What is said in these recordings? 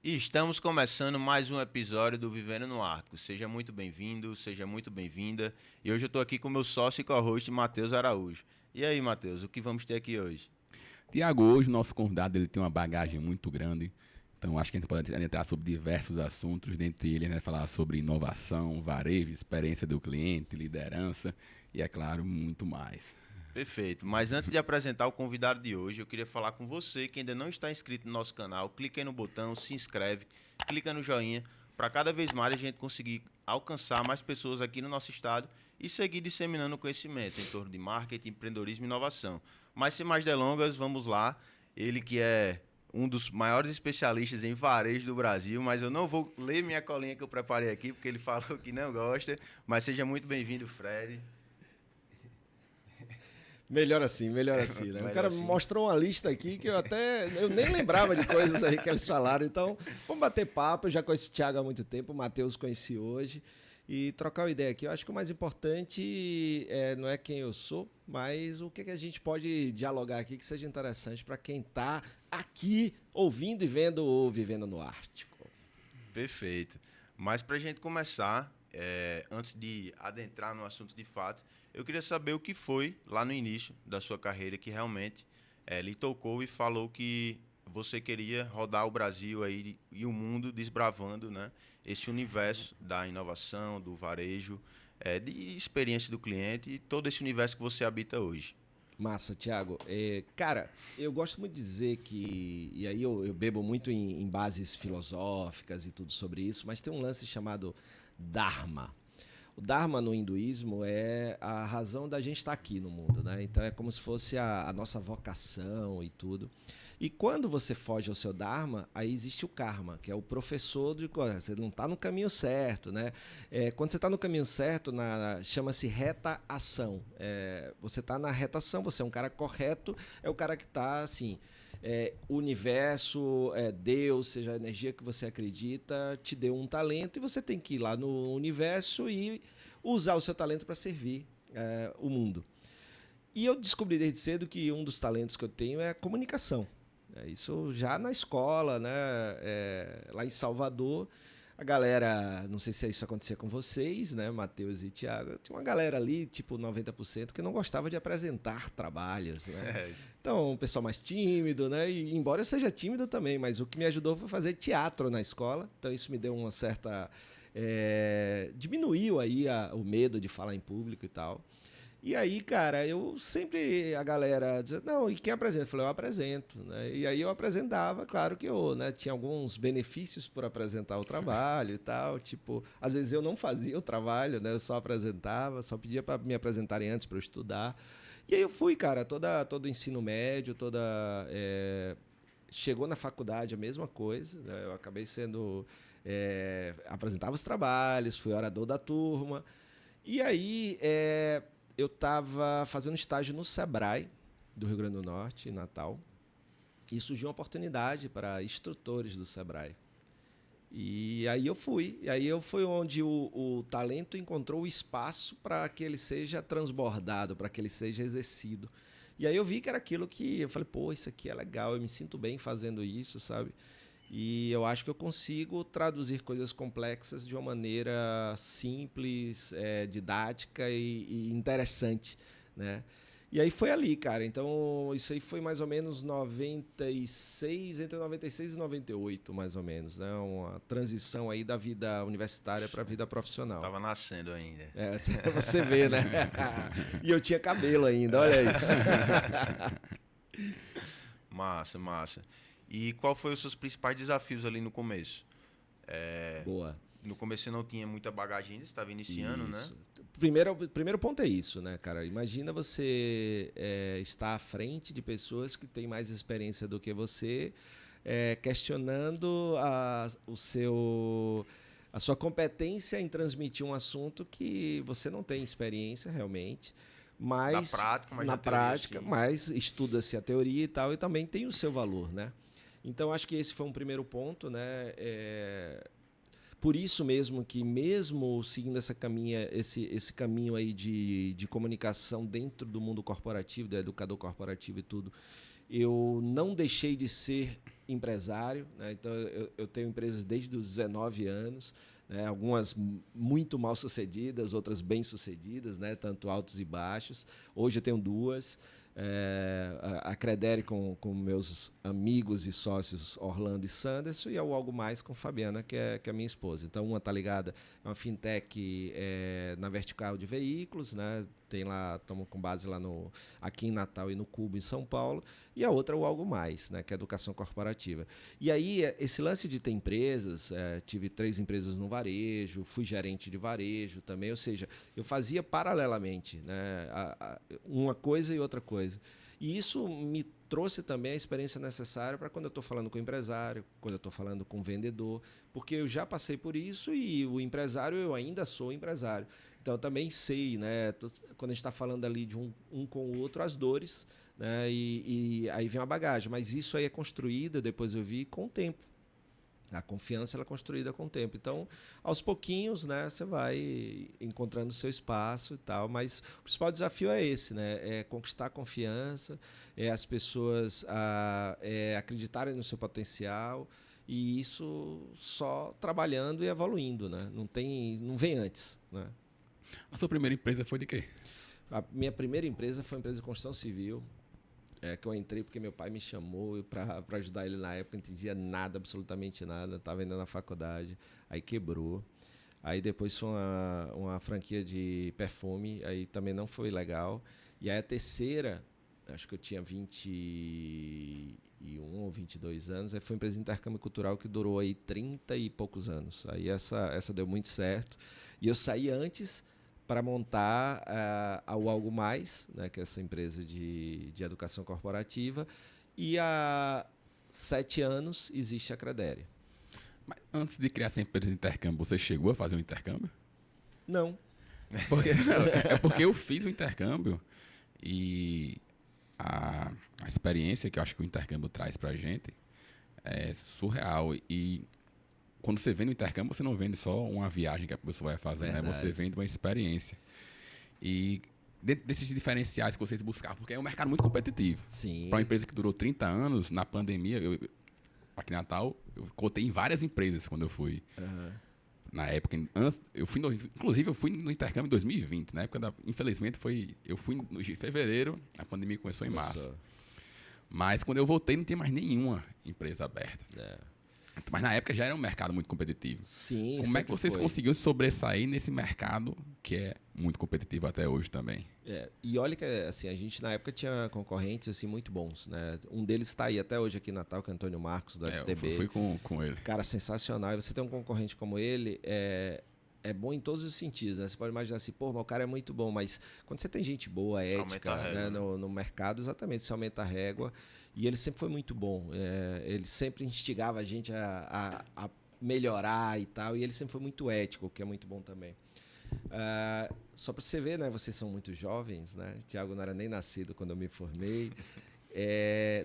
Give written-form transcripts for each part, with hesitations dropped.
E estamos começando mais um episódio do Vivendo no Ártico. Seja muito bem-vindo, seja muito bem-vinda. E hoje eu estou aqui com o meu sócio e co-host, Matheus Araújo. E aí, Matheus, o que vamos ter aqui hoje? Tiago, hoje o nosso convidado ele tem uma bagagem muito grande, então acho que a gente pode entrar sobre diversos assuntos, dentre eles, né, falar sobre inovação, varejo, experiência do cliente, liderança e, é claro, muito mais. Perfeito, mas antes de apresentar o convidado de hoje, eu queria falar com você que ainda não está inscrito no nosso canal. Clique aí no botão, se inscreve, clica no joinha, para cada vez mais a gente conseguir alcançar mais pessoas aqui no nosso estado e seguir disseminando conhecimento em torno de marketing, empreendedorismo e inovação. Mas sem mais delongas, vamos lá. Ele que é um dos maiores especialistas em varejo do Brasil, mas eu não vou ler minha colinha que eu preparei aqui, porque ele falou que não gosta. Mas seja muito bem-vindo, Fred. Melhor assim, né? Melhor O cara assim. mostrou uma lista aqui que eu nem lembrava de coisas aí que eles falaram. Então, vamos bater papo. Eu já conheci o Thiago há muito tempo, o Matheus conheci hoje. E trocar uma ideia aqui. Eu acho que o mais importante não é quem eu sou, mas o que a gente pode dialogar aqui que seja interessante para quem está aqui ouvindo e vendo ou vivendo no Ártico. Perfeito. Mas para a gente começar, antes de adentrar no assunto de fato, eu queria saber o que foi lá no início da sua carreira que realmente lhe tocou e falou que você queria rodar o Brasil aí e o mundo desbravando, né, esse universo da inovação, do varejo, de experiência do cliente e todo esse universo que você habita hoje. Massa, Thiago. Cara, eu gosto muito de dizer que, e aí eu bebo muito em bases filosóficas e tudo sobre isso, mas tem um lance chamado Dharma. O Dharma no hinduísmo é a razão da gente estar aqui no mundo, né? Então é como se fosse a nossa vocação e tudo. E quando você foge ao seu Dharma, aí existe o karma, que é o professor de você não está no caminho certo, né? Quando você está no caminho certo, chama-se reta ação. Você está na reta ação, você é um cara correto, é o cara que está assim. O universo, Deus, seja a energia que você acredita, te deu um talento e você tem que ir lá no universo e usar o seu talento para servir o mundo. E eu descobri desde cedo que um dos talentos que eu tenho é a comunicação. Isso já na escola, né? Lá em Salvador, a galera, não sei se isso acontecia com vocês, né, Matheus e Thiago, tinha uma galera ali, tipo 90%, que não gostava de apresentar trabalhos, né? Então, um pessoal mais tímido, né? E embora eu seja tímido também, mas o que me ajudou foi fazer teatro na escola, então isso me deu uma certa... diminuiu aí o medo de falar em público e tal. E aí, cara, eu sempre, a galera dizia, não, e quem apresenta? Eu falei, eu apresento, né? E aí eu apresentava, claro que eu, né, tinha alguns benefícios por apresentar o trabalho e tal, tipo, às vezes eu não fazia o trabalho, né? Eu só apresentava, só pedia para me apresentarem antes para eu estudar. E aí eu fui, cara, todo o ensino médio, chegou na faculdade a mesma coisa, né? Eu acabei sendo, apresentava os trabalhos, fui orador da turma, e aí... eu estava fazendo estágio no Sebrae, do Rio Grande do Norte, em Natal, e surgiu uma oportunidade para instrutores do Sebrae. E aí eu fui. E aí foi onde o talento encontrou o espaço para que ele seja transbordado, para que ele seja exercido. E aí eu vi que era aquilo que eu falei, pô, isso aqui é legal, eu me sinto bem fazendo isso, sabe? E eu acho que eu consigo traduzir coisas complexas de uma maneira simples, didática e interessante, né? E aí foi ali, cara. Então, isso aí foi mais ou menos 96, entre 96 e 98, mais ou menos, né? Uma transição aí da vida universitária para a vida profissional. Tava nascendo ainda. Você vê, né? E eu tinha cabelo ainda, olha aí. Massa, massa. E qual foi os seus principais desafios ali no começo? Boa. No começo você não tinha muita bagagem ainda, você estava iniciando, Isso. né? Primeiro ponto é isso, né, cara? Imagina você estar à frente de pessoas que têm mais experiência do que você, questionando a sua competência em transmitir um assunto que você não tem experiência realmente. Mas, na prática, mas estuda-se a teoria e tal, e também tem o seu valor, né? Então, acho que esse foi um primeiro ponto, né? Por isso mesmo que, mesmo seguindo esse caminho aí de comunicação dentro do mundo corporativo, do educador corporativo e tudo, eu não deixei de ser empresário, né? Então, eu tenho empresas desde os 19 anos, né? Algumas muito mal sucedidas, outras bem sucedidas, né? Tanto altos e baixos. Hoje eu tenho duas. A Credere com meus amigos e sócios Orlando e Sanderson, e a Algo Mais com Fabiana, que é a minha esposa. Então, uma está ligada a uma fintech na vertical de veículos, né? Tem lá, estamos com base lá aqui em Natal e no Cubo, em São Paulo, e a outra é o Algo Mais, né? Que é a educação corporativa. E aí, esse lance de ter empresas, tive 3 empresas no varejo, fui gerente de varejo também, ou seja, eu fazia paralelamente, né? Uma coisa e outra coisa. E isso me trouxe também a experiência necessária para quando eu estou falando com o empresário, quando eu estou falando com o vendedor, porque eu já passei por isso e o empresário, eu ainda sou empresário. Então, eu também sei, né, quando a gente está falando ali de um com o outro, as dores, né, e aí vem uma bagagem. Mas isso aí é construída, depois eu vi, com o tempo. A confiança ela é construída com o tempo. Então, aos pouquinhos, né, você vai encontrando o seu espaço e tal. Mas o principal desafio é esse, né? É conquistar a confiança, as pessoas acreditarem no seu potencial. E isso só trabalhando e evoluindo, né? Não vem antes, né? A sua primeira empresa foi de quê? A minha primeira empresa foi uma empresa de construção civil. Que eu entrei porque meu pai me chamou para ajudar ele na época, não entendia nada, absolutamente nada, estava ainda na faculdade, aí quebrou. Aí depois foi uma franquia de perfume, aí também não foi legal. E aí a terceira, acho que eu tinha 21 ou 22 anos, aí foi uma empresa de intercâmbio cultural que durou aí 30 e poucos anos. Aí essa deu muito certo. E eu saí antes para montar o Algo Mais, né, que é essa empresa de educação corporativa, e há 7 anos existe a Credere. Mas antes de criar essa empresa de intercâmbio, você chegou a fazer um intercâmbio? Não. Porque eu fiz o intercâmbio e a experiência que eu acho que o intercâmbio traz pra gente é surreal. E quando você vende um intercâmbio, você não vende só uma viagem que a pessoa vai fazer, né? Você vende uma experiência. E dentro desses diferenciais que vocês buscavam, porque é um mercado muito competitivo. Sim. Para uma empresa que durou 30 anos, na pandemia, aqui em Natal, eu cotei em várias empresas quando eu fui. Uhum. Na época, inclusive eu fui no intercâmbio em 2020, na época infelizmente eu fui no fevereiro, a pandemia começou em março. Mas quando eu voltei não tinha mais nenhuma empresa aberta. Mas na época já era um mercado muito competitivo. Sim. Como é que vocês conseguiram sobressair nesse mercado que é muito competitivo até hoje também? E olha que assim, a gente na época tinha concorrentes assim, muito bons, né? Um deles está aí até hoje aqui em Natal, que é Antônio Marcos, do STB. Eu fui com ele. Cara, sensacional. E você ter um concorrente como ele é bom em todos os sentidos, né? Você pode imaginar assim, pô, mas o cara é muito bom, mas quando você tem gente boa, ética, né, no mercado, exatamente, você aumenta a régua. E ele sempre foi muito bom. Ele sempre instigava a gente a melhorar e tal. E ele sempre foi muito ético, o que é muito bom também. Só para você ver, né? Vocês são muito jovens, né? O Thiago não era nem nascido quando eu me formei.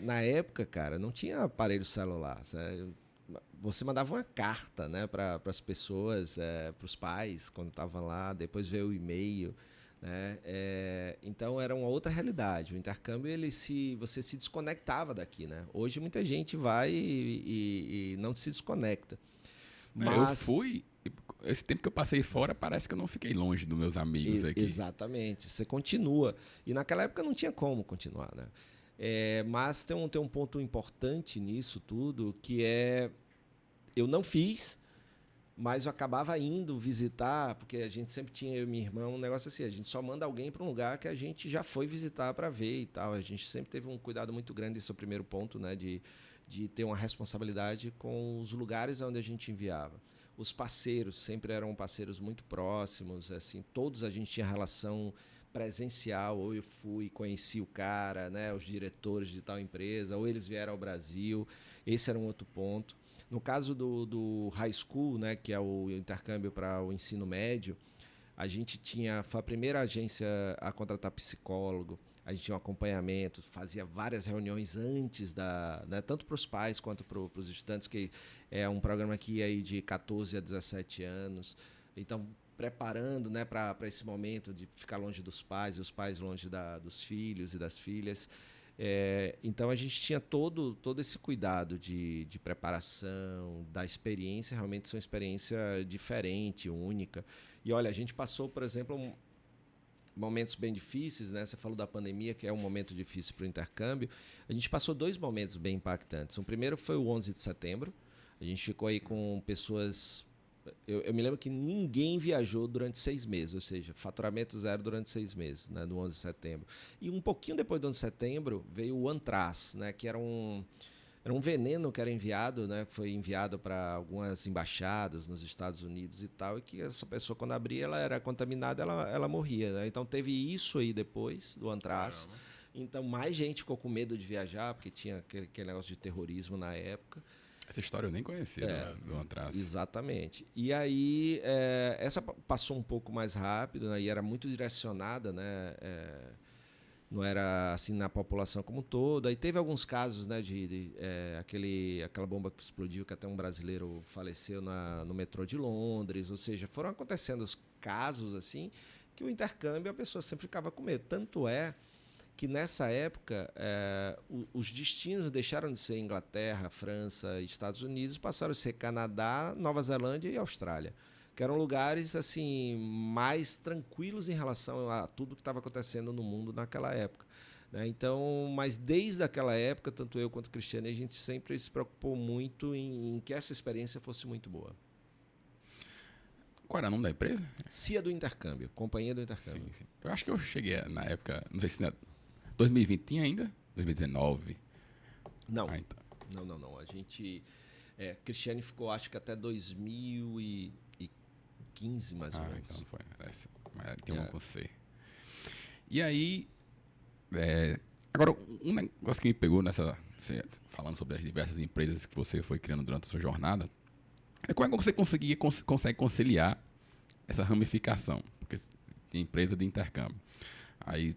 Na época, cara, não tinha aparelho celular. Né? Você mandava uma carta, né, para as pessoas, para os pais, quando estavam lá. Depois veio o e-mail. Né? Então era uma outra realidade. O intercâmbio você se desconectava daqui, né? Hoje muita gente vai e não se desconecta. Mas eu fui, esse tempo que eu passei fora, parece que eu não fiquei longe dos meus amigos aqui. Exatamente, você continua. E naquela época não tinha como continuar, né? Mas tem um ponto importante nisso tudo, que eu não fiz, mas eu acabava indo visitar, porque a gente sempre tinha, eu e minha irmã, um negócio assim, a gente só manda alguém para um lugar que a gente já foi visitar para ver e tal. A gente sempre teve um cuidado muito grande, esse é o primeiro ponto, né, de ter uma responsabilidade com os lugares onde a gente enviava. Os parceiros sempre eram parceiros muito próximos, assim, todos a gente tinha relação presencial, ou eu fui, conheci o cara, né, os diretores de tal empresa, ou eles vieram ao Brasil, esse era um outro ponto. No caso do high school, né, que é o intercâmbio para o ensino médio, a gente foi a primeira agência a contratar psicólogo, a gente tinha um acompanhamento, fazia várias reuniões antes, né, tanto para os pais quanto para os estudantes, que é um programa que ia aí de 14 a 17 anos. Então, preparando, né, para esse momento de ficar longe dos pais, e os pais longe dos filhos e das filhas. Então a gente tinha todo esse cuidado de preparação, da experiência, realmente ser uma experiência diferente, única. E olha, a gente passou, por exemplo, momentos bem difíceis, né? Você falou da pandemia, que é um momento difícil para o intercâmbio. A gente passou 2 momentos bem impactantes. O primeiro foi o 11 de setembro. A gente ficou aí com pessoas... Eu me lembro que ninguém viajou durante 6 meses, ou seja, faturamento zero durante 6 meses, né, no 11 de setembro. E um pouquinho depois do 11 de setembro veio o Antraz, né, que era um veneno que era enviado, né, foi enviado para algumas embaixadas nos Estados Unidos e tal, e que essa pessoa, quando abria, ela era contaminada, ela morria. Né? Então teve isso aí depois do Antraz. Caramba. Então mais gente ficou com medo de viajar, porque tinha aquele negócio de terrorismo na época. Essa história eu nem conhecia do Antraz. Exatamente. E aí, essa passou um pouco mais rápido, né, e era muito direcionada, né, não era assim na população como um todo. Aí teve alguns casos, né, aquela bomba que explodiu, que até um brasileiro faleceu no metrô de Londres. Ou seja, foram acontecendo os casos assim que o intercâmbio a pessoa sempre ficava com medo. Tanto é que nessa época os destinos deixaram de ser Inglaterra, França, Estados Unidos, passaram a ser Canadá, Nova Zelândia e Austrália, que eram lugares assim mais tranquilos em relação a tudo que estava acontecendo no mundo naquela época. Né? Então, mas desde aquela época, tanto eu quanto o Cristiano, a gente sempre se preocupou muito em que essa experiência fosse muito boa. Qual era o nome da empresa? CIA do Intercâmbio, Companhia do Intercâmbio. Sim. Eu acho que eu cheguei na época, não sei se 2020 tinha ainda? 2019? Não. Então. Não. A gente... Cristiane ficou, acho que até 2015, mais ou menos. Então não foi. Mas tem uma com C. E aí... agora, um negócio que me pegou falando sobre as diversas empresas que você foi criando durante a sua jornada, é como é que você consegue conciliar essa ramificação? Porque tem empresa de intercâmbio. Aí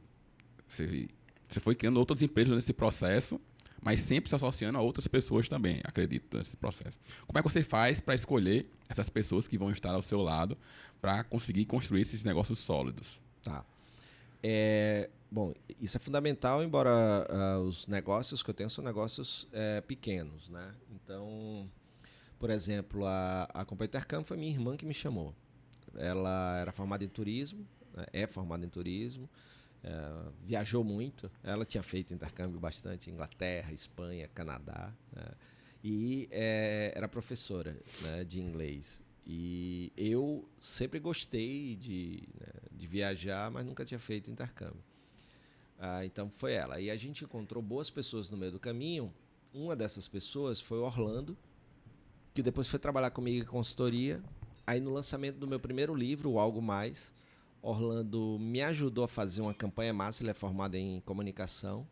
você foi criando outras empresas nesse processo, mas sempre se associando a outras pessoas também, acredito, nesse processo. Como é que você faz para escolher essas pessoas que vão estar ao seu lado para conseguir construir esses negócios sólidos? Tá. Bom, isso é fundamental, embora os negócios que eu tenho são negócios pequenos, né? Então, por exemplo, a Companhia Intercâmbio foi minha irmã que me chamou. Ela era formada em turismo, é formada em turismo, viajou muito. Ela tinha feito intercâmbio bastante, Inglaterra, Espanha, Canadá, né? E era professora, né, de inglês. E eu sempre gostei de viajar, mas nunca tinha feito intercâmbio. Então foi ela. E a gente encontrou boas pessoas no meio do caminho. Uma dessas pessoas foi o Orlando, que depois foi trabalhar comigo em consultoria. Aí no lançamento do meu primeiro livro, O Algo Mais, Orlando me ajudou a fazer uma campanha massa. Ele é formado em comunicação,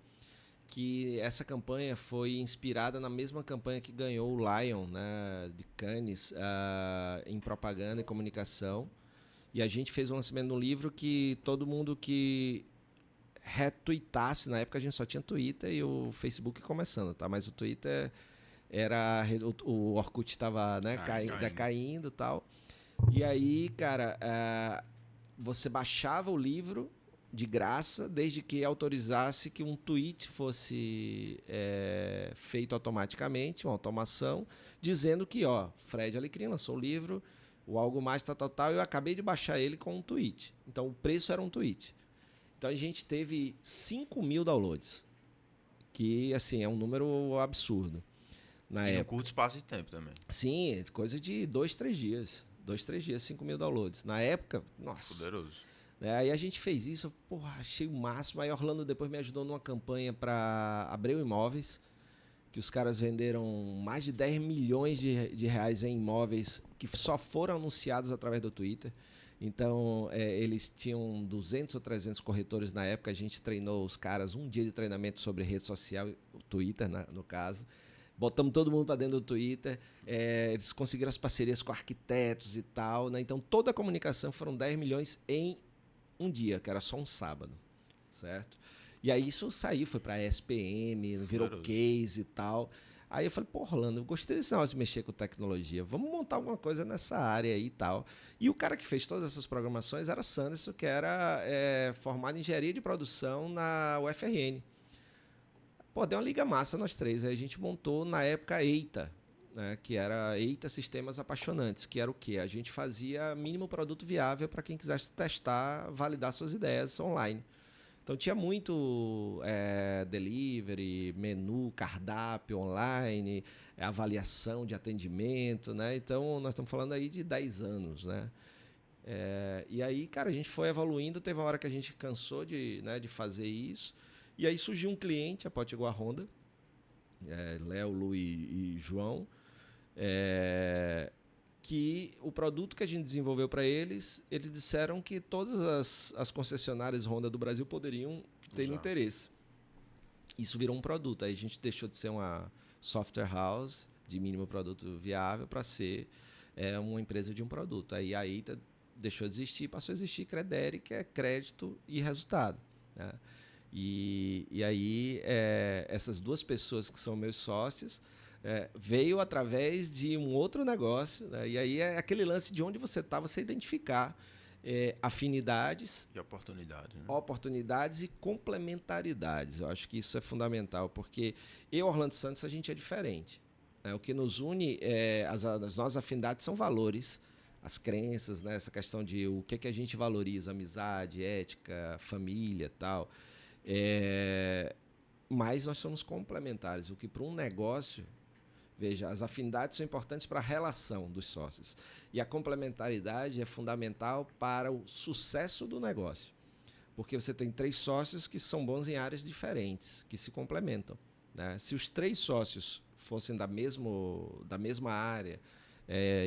que essa campanha foi inspirada na mesma campanha que ganhou o Lion, né, de Cannes, em propaganda e comunicação. E a gente fez o lançamento do livro que todo mundo que retweetasse, na época a gente só tinha Twitter e o Facebook começando, tá? Mas o Twitter o Orkut estava, né, decaindo e tal. E aí, cara, você baixava o livro de graça, desde que autorizasse que um tweet fosse feito automaticamente, uma automação, dizendo que, Fred Alecrim lançou o livro, o Algo Mais, tal, eu acabei de baixar ele com um tweet. Então, o preço era um tweet. Então, a gente teve 5.000 downloads, que, assim, é um número absurdo. Na época. Um curto espaço de tempo também. Sim, coisa de 2, 3 dias. 2, 3 dias, 5.000 downloads. Na época, nossa. Poderoso. Aí a gente fez isso, achei o máximo. Aí Orlando depois me ajudou numa campanha para Abreu Imóveis, que os caras venderam mais de 10 milhões de reais em imóveis que só foram anunciados através do Twitter. Então, eles tinham 200 ou 300 corretores na época. A gente treinou os caras, um dia de treinamento sobre rede social, o Twitter, no caso. Botamos todo mundo para dentro do Twitter. Eles conseguiram as parcerias com arquitetos e tal, né? Então, toda a comunicação foram 10 milhões em um dia, que era só um sábado, certo? E aí isso saiu, foi para a SPM, virou case e tal. Aí eu falei, Orlando, eu gostei desse negócio de mexer com tecnologia, vamos montar alguma coisa nessa área aí e tal. E o cara que fez todas essas programações era Sanderson, que era formado em engenharia de produção na UFRN. Pô, deu uma liga massa nós três. Aí a gente montou, na época, a EITA, né, que era EITA Sistemas Apaixonantes, que era o quê? A gente fazia mínimo produto viável para quem quisesse testar, validar suas ideias online. Então tinha muito delivery, menu, cardápio online, avaliação de atendimento, né? Então nós estamos falando aí de 10 anos, né? E aí, cara, a gente foi evoluindo, teve uma hora que a gente cansou de fazer isso, e aí surgiu um cliente, a Potiguar Honda, Léo, Lu e João, que o produto que a gente desenvolveu para eles disseram que todas as concessionárias Honda do Brasil poderiam ter interesse. Isso virou um produto. Aí a gente deixou de ser uma software house de mínimo produto viável para ser uma empresa de um produto. Aí a EITA deixou de existir, passou a existir Credere, que é crédito e resultado, né? E aí essas duas pessoas que são meus sócios veio através de um outro negócio, né? E aí é aquele lance de onde você está, você identificar afinidades e oportunidades, né? Oportunidades e complementaridades. Eu acho que isso é fundamental, porque eu, Orlando Santos, a gente é diferente, né? O que nos une, as nossas afinidades são valores, as crenças, né? Essa questão de o que a gente valoriza, amizade, ética, família, tal. Mas nós somos complementares, o que para um negócio, veja, as afinidades são importantes para a relação dos sócios e a complementaridade é fundamental para o sucesso do negócio, porque você tem 3 sócios que são bons em áreas diferentes, que se complementam, né? Se os 3 sócios fossem da mesma área,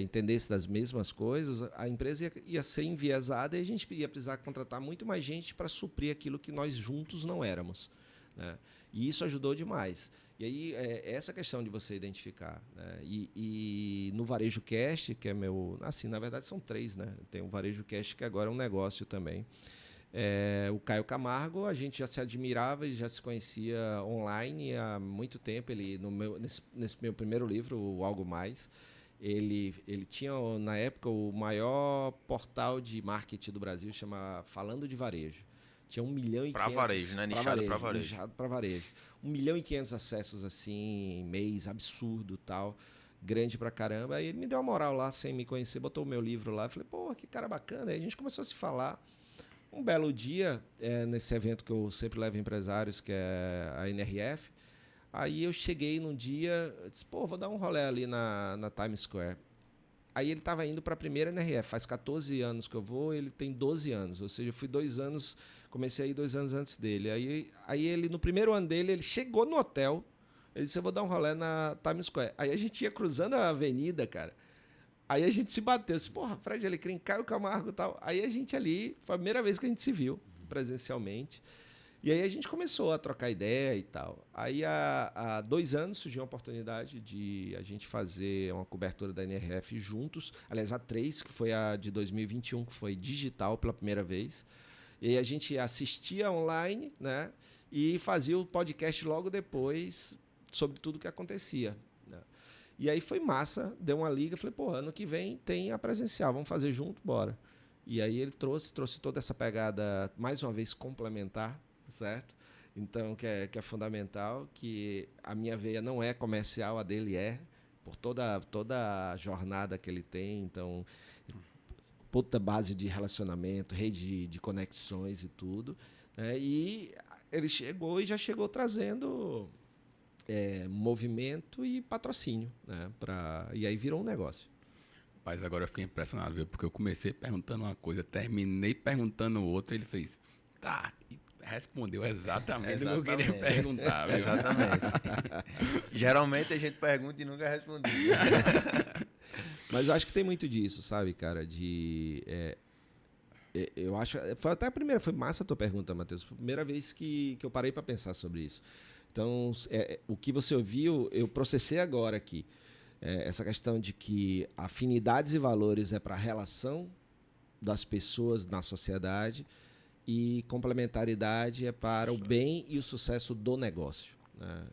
entendesse das mesmas coisas, a empresa ia ser enviesada e a gente ia precisar contratar muito mais gente para suprir aquilo que nós juntos não éramos, né? E isso ajudou demais. E aí, essa questão de você identificar, né? E no Varejo Cash, que é meu... Assim, na verdade, são 3, né? Tem o Varejo Cash, que agora é um negócio também. O Caio Camargo, a gente já se admirava e já se conhecia online há muito tempo. Ele, nesse meu primeiro livro, o Algo Mais, ele tinha, na época, o maior portal de marketing do Brasil, chama Falando de Varejo. Tinha 1 milhão e 500... Para varejo, né? Nichado para varejo. Nichado para varejo. 1 milhão e 500 acessos, assim, em mês, absurdo, tal. Grande pra caramba. Aí ele me deu uma moral lá, sem me conhecer, botou o meu livro lá. Eu falei, pô, que cara bacana. Aí a gente começou a se falar. Um belo dia, nesse evento que eu sempre levo empresários, que é a NRF, aí eu cheguei num dia, disse, pô, vou dar um rolê ali na Times Square. Aí ele estava indo para a primeira NRF, faz 14 anos que eu vou, ele tem 12 anos, ou seja, eu fui 2 anos, comecei a ir 2 anos antes dele. Aí ele, no primeiro ano dele, ele chegou no hotel, ele disse, eu vou dar um rolê na Times Square. Aí a gente ia cruzando a avenida, cara, aí a gente se bateu, disse, porra, Fred Alecrim, Caio Camargo e tal. Aí a gente ali, foi a primeira vez que a gente se viu presencialmente. E aí a gente começou a trocar ideia e tal. Aí há 2 anos surgiu uma oportunidade de a gente fazer uma cobertura da NRF juntos. Aliás, há 3, que foi a de 2021, que foi digital pela primeira vez. E aí a gente assistia online, né? E fazia o podcast logo depois sobre tudo o que acontecia, né? E aí foi massa, deu uma liga, falei, pô, ano que vem tem a presencial, vamos fazer junto, bora. E aí ele trouxe toda essa pegada, mais uma vez, complementar, certo? Então, que é fundamental, que a minha veia não é comercial, a dele é, por toda a jornada que ele tem. Então, puta base de relacionamento, rede de conexões e tudo, né? E ele chegou e já chegou trazendo movimento e patrocínio, né? E aí virou um negócio. Mas agora eu fiquei impressionado, viu? Porque eu comecei perguntando uma coisa, terminei perguntando outra, e ele fez, tá, e respondeu exatamente o que eu queria perguntar, viu? Exatamente. Geralmente a gente pergunta e nunca responde. Mas eu acho que tem muito disso, sabe, cara? Eu acho. Foi até a primeira, foi massa a tua pergunta, Matheus. Foi a primeira vez que eu parei para pensar sobre isso. Então, o que você ouviu, eu processei agora aqui. Essa questão de que afinidades e valores é para a relação das pessoas na sociedade e complementaridade é para o bem e o sucesso do negócio, né?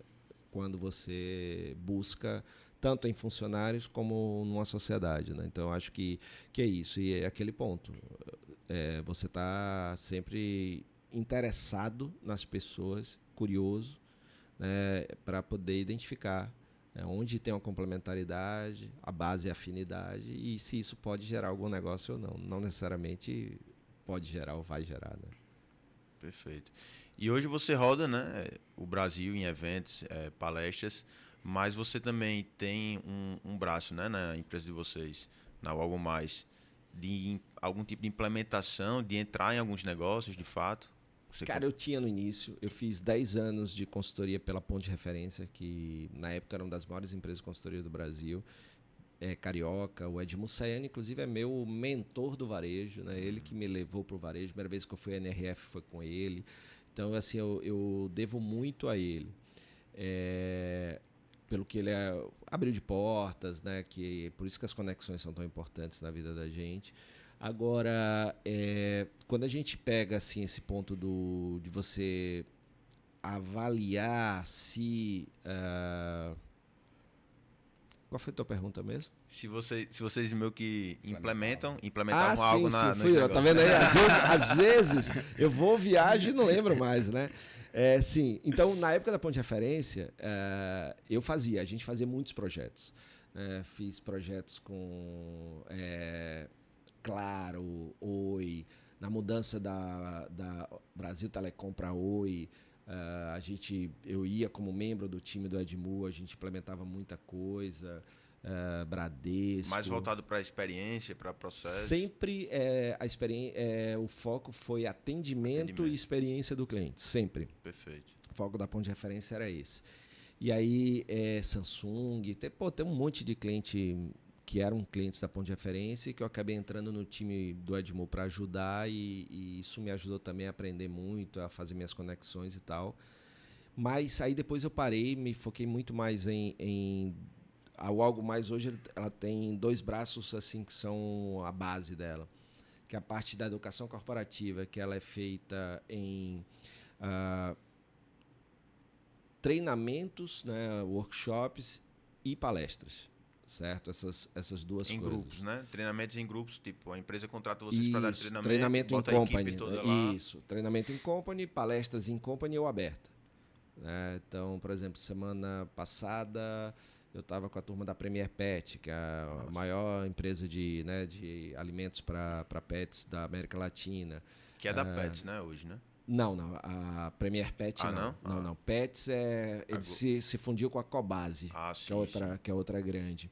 Quando você busca tanto em funcionários como numa sociedade, né? Então, acho que é isso. E é aquele ponto. Você está sempre interessado nas pessoas, curioso, né, para poder identificar onde tem uma complementaridade, a base e a afinidade, e se isso pode gerar algum negócio ou não. Não necessariamente pode gerar ou vai gerar, né? Perfeito. E hoje você roda, né, o Brasil em eventos, palestras, mas você também tem um braço, né, na empresa de vocês, na Algo Mais, de algum tipo de implementação, de entrar em alguns negócios, de fato? Cara, eu tinha no início, eu fiz 10 anos de consultoria pela Ponto de Referência, que na época era uma das maiores empresas de consultoria do Brasil, carioca. O Edmundo Sayane, inclusive, é meu mentor do varejo, né? Ele que me levou para o varejo. A primeira vez que eu fui à NRF foi com ele. Então, assim, eu devo muito a ele. Pelo que ele abriu de portas, né? Por isso que as conexões são tão importantes na vida da gente. Agora, quando a gente pega assim, esse ponto de você avaliar se... Qual foi a tua pergunta mesmo? Se vocês meio que implementavam algo sim, nos fui eu. Tá vendo aí? Às vezes eu vou viagem e não lembro mais, né? Sim, então na época da Ponto de Referência, a gente fazia muitos projetos. Fiz projetos com Claro, Oi, na mudança da Brasil Telecom para Oi. Eu ia como membro do time do Edmu, a gente implementava muita coisa, Bradesco. Mais voltado para a experiência, para processo? Sempre o foco foi atendimento e experiência do cliente, sempre. Perfeito. O foco da Ponto de Referência era esse. E aí, Samsung, tem um monte de cliente que eram clientes da Ponto de Referência e que eu acabei entrando no time do Edmu para ajudar e isso me ajudou também a aprender muito, a fazer minhas conexões e tal. Mas aí depois eu parei, me foquei muito mais em Algo Mais. Hoje ela tem 2 braços assim que são a base dela, que é a parte da educação corporativa, que ela é feita em treinamentos, né, workshops e palestras. Certo? Essas duas em coisas. Grupos, né? Treinamentos em grupos, tipo, a empresa contrata vocês para dar treinamento em company. Lá. Isso, treinamento em company, palestras em company ou aberta. Então, por exemplo, semana passada eu estava com a turma da Premier Pet, que é a maior empresa de alimentos para pets da América Latina. Que é da Pets, né, hoje, né? Não, a Premier Pet não. Não. Pets ele se fundiu com a Cobase, que é outra grande.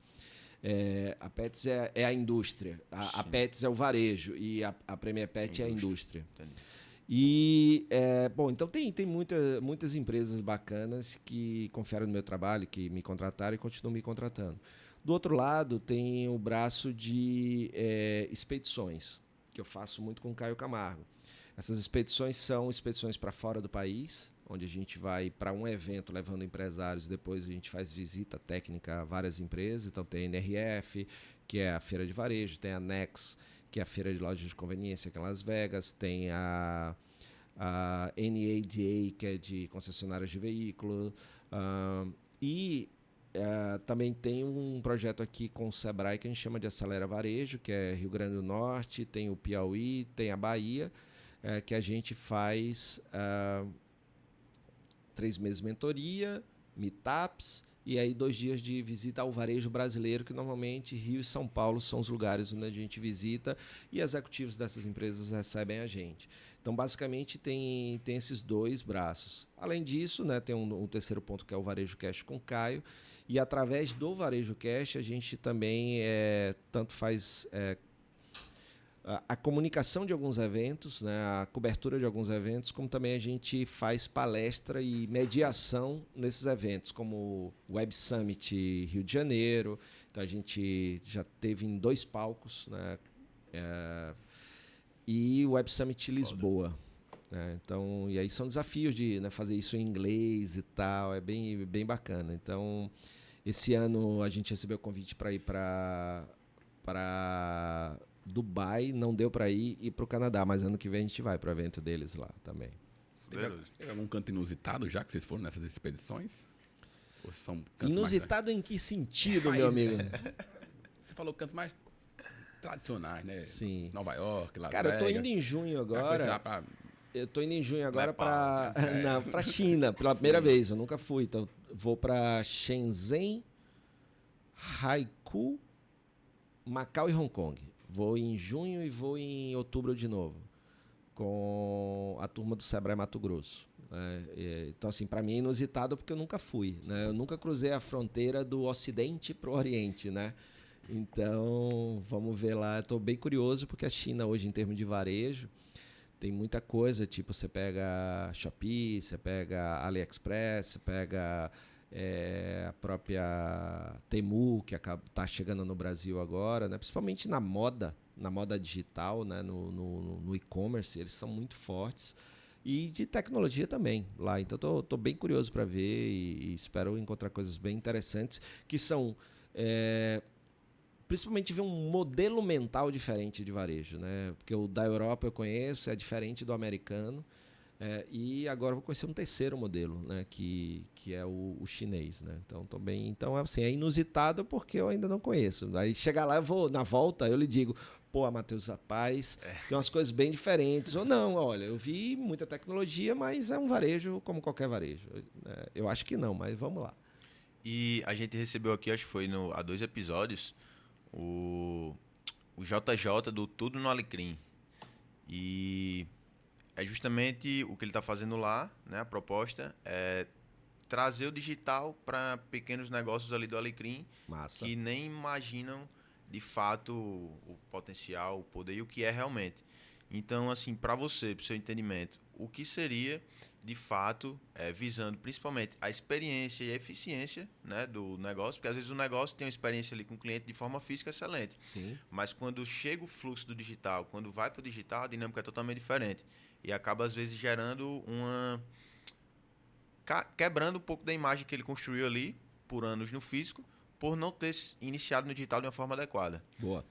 A Pets é a indústria, a Pets é o varejo e a Premier Pet é a indústria. Entendi. E, então tem muitas empresas bacanas que confiaram no meu trabalho, que me contrataram e continuam me contratando. Do outro lado, tem o braço de expedições, que eu faço muito com o Caio Camargo. Essas expedições são expedições para fora do país, onde a gente vai para um evento levando empresários, depois a gente faz visita técnica a várias empresas. Então tem a NRF, que é a feira de varejo, tem a Nex, que é a feira de lojas de conveniência aqui em Las Vegas, tem a NADA, que é de concessionárias de veículo, também tem um projeto aqui com o Sebrae que a gente chama de Acelera Varejo, que é Rio Grande do Norte, tem o Piauí, tem a Bahia, que a gente faz 3 meses de mentoria, meetups, e aí 2 dias de visita ao varejo brasileiro, que normalmente Rio e São Paulo são os lugares onde a gente visita e executivos dessas empresas recebem a gente. Então, basicamente, tem esses 2 braços. Além disso, né, tem um terceiro ponto, que é o Varejo Cash com o Caio, e através do Varejo Cash a gente também tanto faz a comunicação de alguns eventos, né, a cobertura de alguns eventos, como também a gente faz palestra e mediação nesses eventos, como o Web Summit Rio de Janeiro. Então a gente já teve em 2 palcos, né, e o Web Summit Lisboa. Então, e aí são desafios de fazer isso em inglês e tal, é bem bacana. Então, esse ano a gente recebeu o convite para ir para Dubai, não deu para ir, e para o Canadá, mas ano que vem a gente vai para o evento deles lá também. Teve algum canto inusitado já que vocês foram nessas expedições? Ou são inusitado em que sentido, meu amigo? Você falou cantos mais tradicionais, né? Sim. Nova York, Las Cara, Vegas. eu tô indo em junho agora. Já foi lá pra Eu tô indo em junho agora Nepal, para China, pela primeira vez. Eu nunca fui. Então, vou para Shenzhen, Haikou, Macau e Hong Kong. Vou em junho e vou em outubro de novo, com a turma do Sebrae Mato Grosso. Então, assim, para mim é inusitado porque eu nunca fui, né? Eu nunca cruzei a fronteira do Ocidente para o Oriente, né? Então, vamos ver lá. Estou bem curioso porque a China hoje, em termos de varejo, tem muita coisa, tipo, você pega Shopee, você pega AliExpress, você pega a própria Temu, que está chegando no Brasil agora, né? Principalmente na moda digital, né? No e-commerce, eles são muito fortes. E de tecnologia também lá. Então, estou bem curioso para ver e espero encontrar coisas bem interessantes, que são... principalmente ver um modelo mental diferente de varejo, né? Porque o da Europa eu conheço, é diferente do americano, e agora eu vou conhecer um terceiro modelo, né? Que é o chinês, né? Então assim, é inusitado porque eu ainda não conheço. Aí chegar lá, eu vou na volta, eu lhe digo, pô, Matheus, rapaz, tem umas coisas bem diferentes. Ou não, olha, eu vi muita tecnologia, mas é um varejo como qualquer varejo. Eu acho que não, mas vamos lá. E a gente recebeu aqui, acho que foi há 2 episódios, o JJ do Tudo no Alecrim. E é justamente o que ele está fazendo lá, né? A proposta é trazer o digital para pequenos negócios ali do Alecrim. Massa. Que nem imaginam de fato o potencial, o poder e o que é realmente. Então, assim, para você, para o seu entendimento, o que seria de fato, visando principalmente a experiência e a eficiência, né, do negócio, porque às vezes o negócio tem uma experiência ali com o cliente de forma física excelente. Sim. Mas quando chega o fluxo do digital, quando vai para o digital, a dinâmica é totalmente diferente. E acaba, às vezes, gerando quebrando um pouco da imagem que ele construiu ali por anos no físico, por não ter iniciado no digital de uma forma adequada. Boa.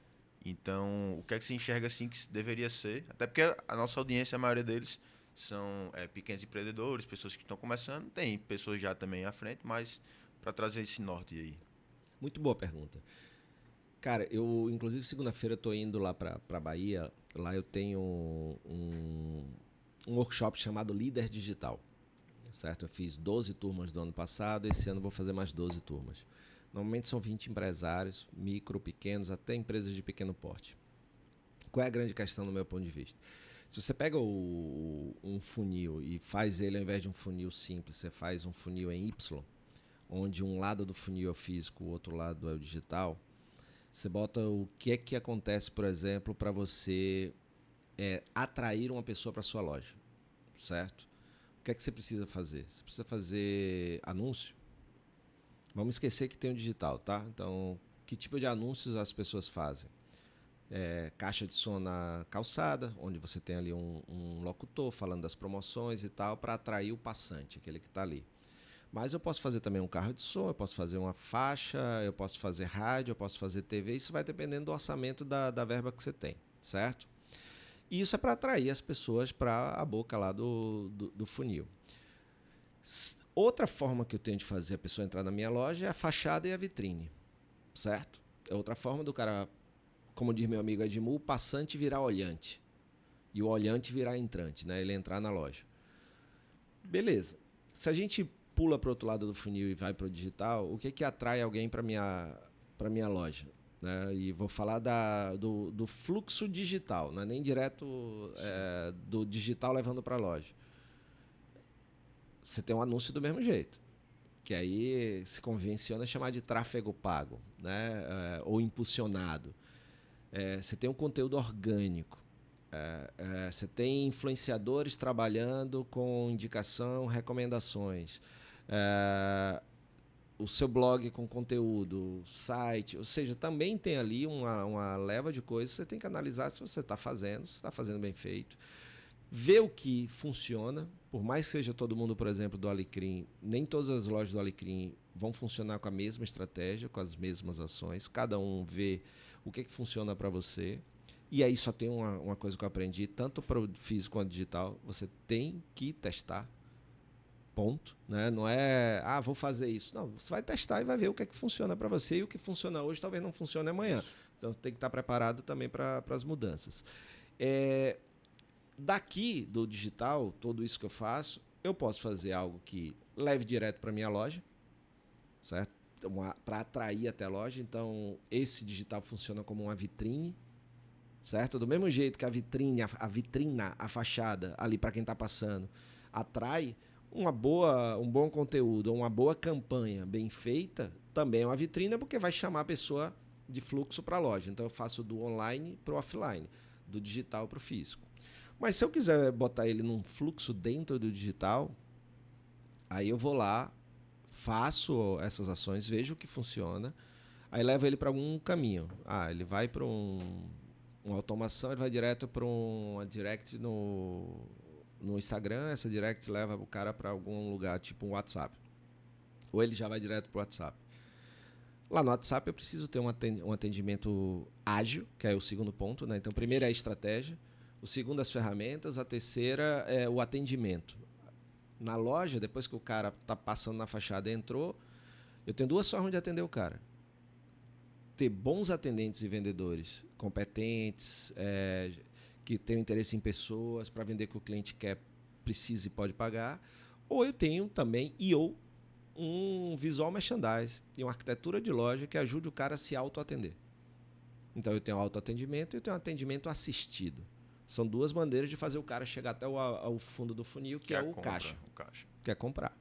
Então, o que é que se enxerga assim que deveria ser? Até porque a nossa audiência, a maioria deles, são pequenos empreendedores, pessoas que estão começando. Tem pessoas já também à frente, mas para trazer esse norte aí. Muito boa pergunta. Cara, eu, inclusive, segunda-feira estou indo lá para Bahia. Lá eu tenho um workshop chamado Líder Digital. Certo? Eu fiz 12 turmas do ano passado, esse ano vou fazer mais 12 turmas. Normalmente são 20 empresários, micro, pequenos, até empresas de pequeno porte. Qual é a grande questão do meu ponto de vista? Se você pega um funil e faz ele, ao invés de um funil simples, você faz um funil em Y, onde um lado do funil é o físico, o outro lado é o digital, você bota o que é que acontece, por exemplo, para você atrair uma pessoa para sua loja, certo? O que é que você precisa fazer? Você precisa fazer anúncio? Vamos esquecer que tem o digital, tá? Então, que tipo de anúncios as pessoas fazem? Caixa de som na calçada, onde você tem ali um locutor falando das promoções e tal, para atrair o passante, aquele que está ali. Mas eu posso fazer também um carro de som, eu posso fazer uma faixa, eu posso fazer rádio, eu posso fazer TV, isso vai dependendo do orçamento da verba que você tem, certo? E isso é para atrair as pessoas para a boca lá do funil. Outra forma que eu tenho de fazer a pessoa entrar na minha loja é a fachada e a vitrine, certo? É outra forma do cara, como diz meu amigo Edmu, o passante virar olhante e o olhante virar entrante, né? Ele entrar na loja. Beleza. Se a gente pula para o outro lado do funil e vai para o digital, o que atrai alguém para minha loja? Né? E vou falar do fluxo digital, não é nem direto do digital levando para a loja. Você tem um anúncio do mesmo jeito, que aí se convenciona chamar de tráfego pago, né? Ou impulsionado. Você tem um conteúdo orgânico. Você tem influenciadores trabalhando com indicação, recomendações. O seu blog com conteúdo, site, ou seja, também tem ali uma leva de coisas que você tem que analisar se você está fazendo, se está fazendo bem feito. Ver o que funciona, por mais que seja todo mundo, por exemplo, do Alecrim, nem todas as lojas do Alecrim vão funcionar com a mesma estratégia, com as mesmas ações, cada um vê o que funciona para você. E aí só tem uma coisa que eu aprendi, tanto para o físico quanto digital, você tem que testar. Ponto, né? Não é, vou fazer isso. Não, você vai testar e vai ver o que funciona para você e o que funciona hoje talvez não funcione amanhã. Então tem que estar preparado também para as mudanças. Daqui do digital, tudo isso que eu faço, eu posso fazer algo que leve direto para minha loja, certo? Para atrair até a loja. Então, esse digital funciona como uma vitrine, certo? Do mesmo jeito que a vitrina, a fachada ali para quem está passando, atrai um bom conteúdo, uma boa campanha bem feita, também é uma vitrine, porque vai chamar a pessoa de fluxo para a loja. Então, eu faço do online para o offline, do digital para o físico. Mas se eu quiser botar ele num fluxo dentro do digital, aí eu vou lá, faço essas ações, vejo o que funciona, aí levo ele para algum caminho. Ele vai para uma automação, ele vai direto para uma direct no Instagram, essa direct leva o cara para algum lugar, tipo um WhatsApp. Ou ele já vai direto para o WhatsApp. Lá no WhatsApp eu preciso ter um atendimento ágil, que é o segundo ponto, né? Então, primeiro é a estratégia, o segundo as ferramentas, a terceira é o atendimento. Na loja, depois que o cara está passando na fachada e entrou, eu tenho duas formas de atender o cara. Ter bons atendentes e vendedores competentes, que tenham interesse em pessoas, para vender o que o cliente quer, precisa e pode pagar. Ou eu tenho também um visual merchandise e uma arquitetura de loja que ajude o cara a se autoatender. Então, eu tenho autoatendimento e eu tenho um atendimento assistido. São duas maneiras de fazer o cara chegar até ao fundo do funil, que é o caixa. Que é comprar,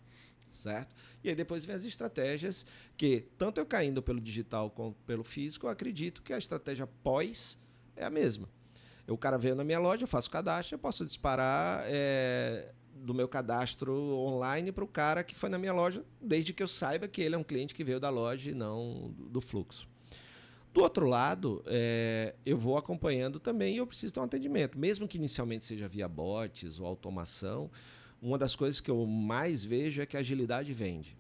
certo? E aí depois vem as estratégias que, tanto eu caindo pelo digital como pelo físico, eu acredito que a estratégia pós é a mesma. O cara veio na minha loja, eu faço cadastro, eu posso disparar do meu cadastro online para o cara que foi na minha loja, desde que eu saiba que ele é um cliente que veio da loja e não do fluxo. Do outro lado, eu vou acompanhando também e eu preciso ter um atendimento. Mesmo que inicialmente seja via bots ou automação, uma das coisas que eu mais vejo é que a agilidade vende.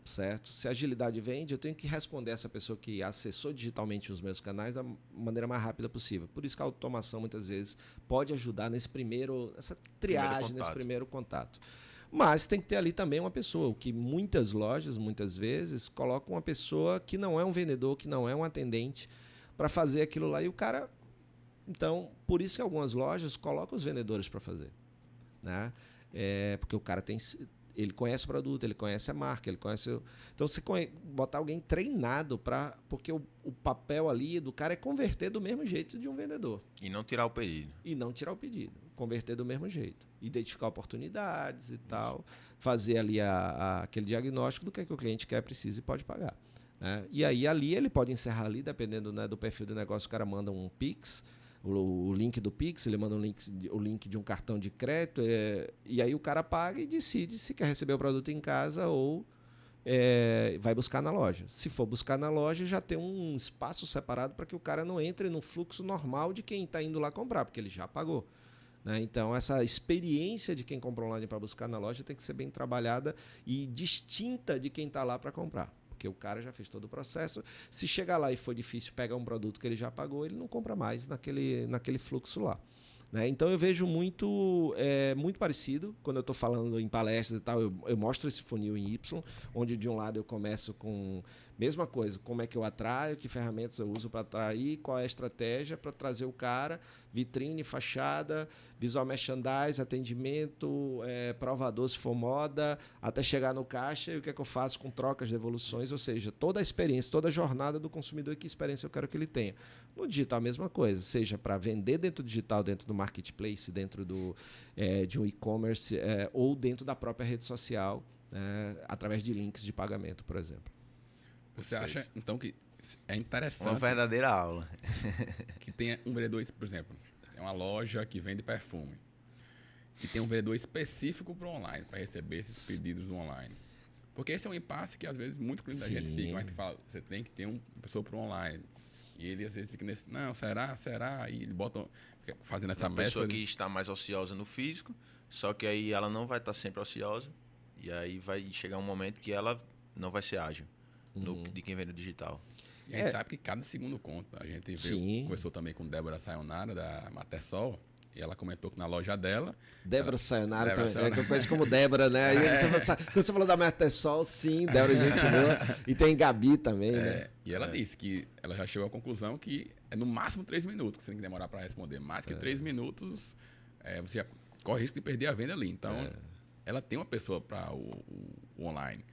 Certo? Se a agilidade vende, eu tenho que responder essa pessoa que acessou digitalmente os meus canais da maneira mais rápida possível. Por isso que a automação, muitas vezes, pode ajudar nessa triagem, nesse primeiro contato. Mas tem que ter ali também uma pessoa, o que muitas lojas, muitas vezes, colocam uma pessoa que não é um vendedor, que não é um atendente, para fazer aquilo lá. E o cara... Então, por isso que algumas lojas colocam os vendedores para fazer. Né? Porque o cara ele conhece o produto, ele conhece a marca, ele conhece... Então, você botar alguém treinado porque o papel ali do cara é converter do mesmo jeito de um vendedor. E não tirar o pedido. Converter do mesmo jeito. Identificar oportunidades e tal. Fazer ali aquele diagnóstico do que o cliente quer, precisa e pode pagar. Né? E aí, ali, ele pode encerrar ali, dependendo, né, do perfil do negócio, o cara manda um Pix, o link do Pix, ele manda o link de um cartão de crédito, e aí o cara paga e decide se quer receber o produto em casa ou vai buscar na loja. Se for buscar na loja, já tem um espaço separado para que o cara não entre no fluxo normal de quem está indo lá comprar, porque ele já pagou. Né? Então, essa experiência de quem compra online para buscar na loja tem que ser bem trabalhada e distinta de quem está lá para comprar. Porque o cara já fez todo o processo. Se chegar lá e for difícil pegar um produto que ele já pagou, ele não compra mais naquele fluxo lá. Né? Então, eu vejo muito parecido. Quando eu estou falando em palestras e tal, eu mostro esse funil em Y, onde de um lado eu começo com mesma coisa, como é que eu atraio, que ferramentas eu uso para atrair, qual é a estratégia para trazer o cara, vitrine, fachada, visual merchandise, atendimento, provador se for moda, até chegar no caixa e o que é que eu faço com trocas, devoluções, ou seja, toda a experiência, toda a jornada do consumidor e que experiência eu quero que ele tenha. No digital a mesma coisa, seja para vender dentro do digital, dentro do marketplace, dentro de um e-commerce ou dentro da própria rede social, através de links de pagamento, por exemplo. Você acha, então, que é interessante... Uma verdadeira aula. Que tenha um vendedor, por exemplo, é uma loja que vende perfume, que tem um vendedor específico para o online, para receber esses pedidos do online. Porque esse é um impasse que, às vezes, muito cliente da gente fica, mas fala, você tem que ter uma pessoa para o online. E ele, às vezes, fica nesse, não, será? E ele bota, fazendo essa uma pessoa que está mais ociosa no físico, só que aí ela não vai estar sempre ociosa, e aí vai chegar um momento que ela não vai ser ágil. De quem vem no digital. E a gente sabe que cada segundo conta. A gente conversou também com Débora Sayonara, da Matersol, e ela comentou que na loja dela... Débora Sayonara, que eu conheço como Débora, né? Quando você falou da Matersol, sim, Débora, gente boa. E tem Gabi também, né? E ela disse que ela já chegou à conclusão que é no máximo 3 minutos que você tem que demorar para responder. Mais que 3 minutos, você corre risco de perder a venda ali. Então, ela tem uma pessoa para o online.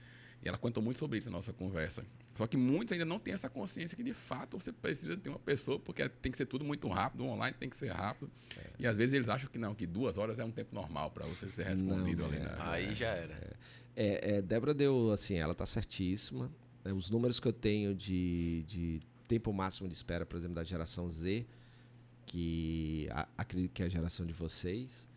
E ela contou muito sobre isso na nossa conversa. Só que muitos ainda não têm essa consciência que, de fato, você precisa ter uma pessoa, porque tem que ser tudo muito rápido, o online tem que ser rápido. E, às vezes, eles acham que não, que 2 horas é um tempo normal para você ser respondido ali. Aí já era. Débora deu, assim, ela está certíssima. Os números que eu tenho de tempo máximo de espera, por exemplo, da geração Z, que acredito que é a geração de vocês,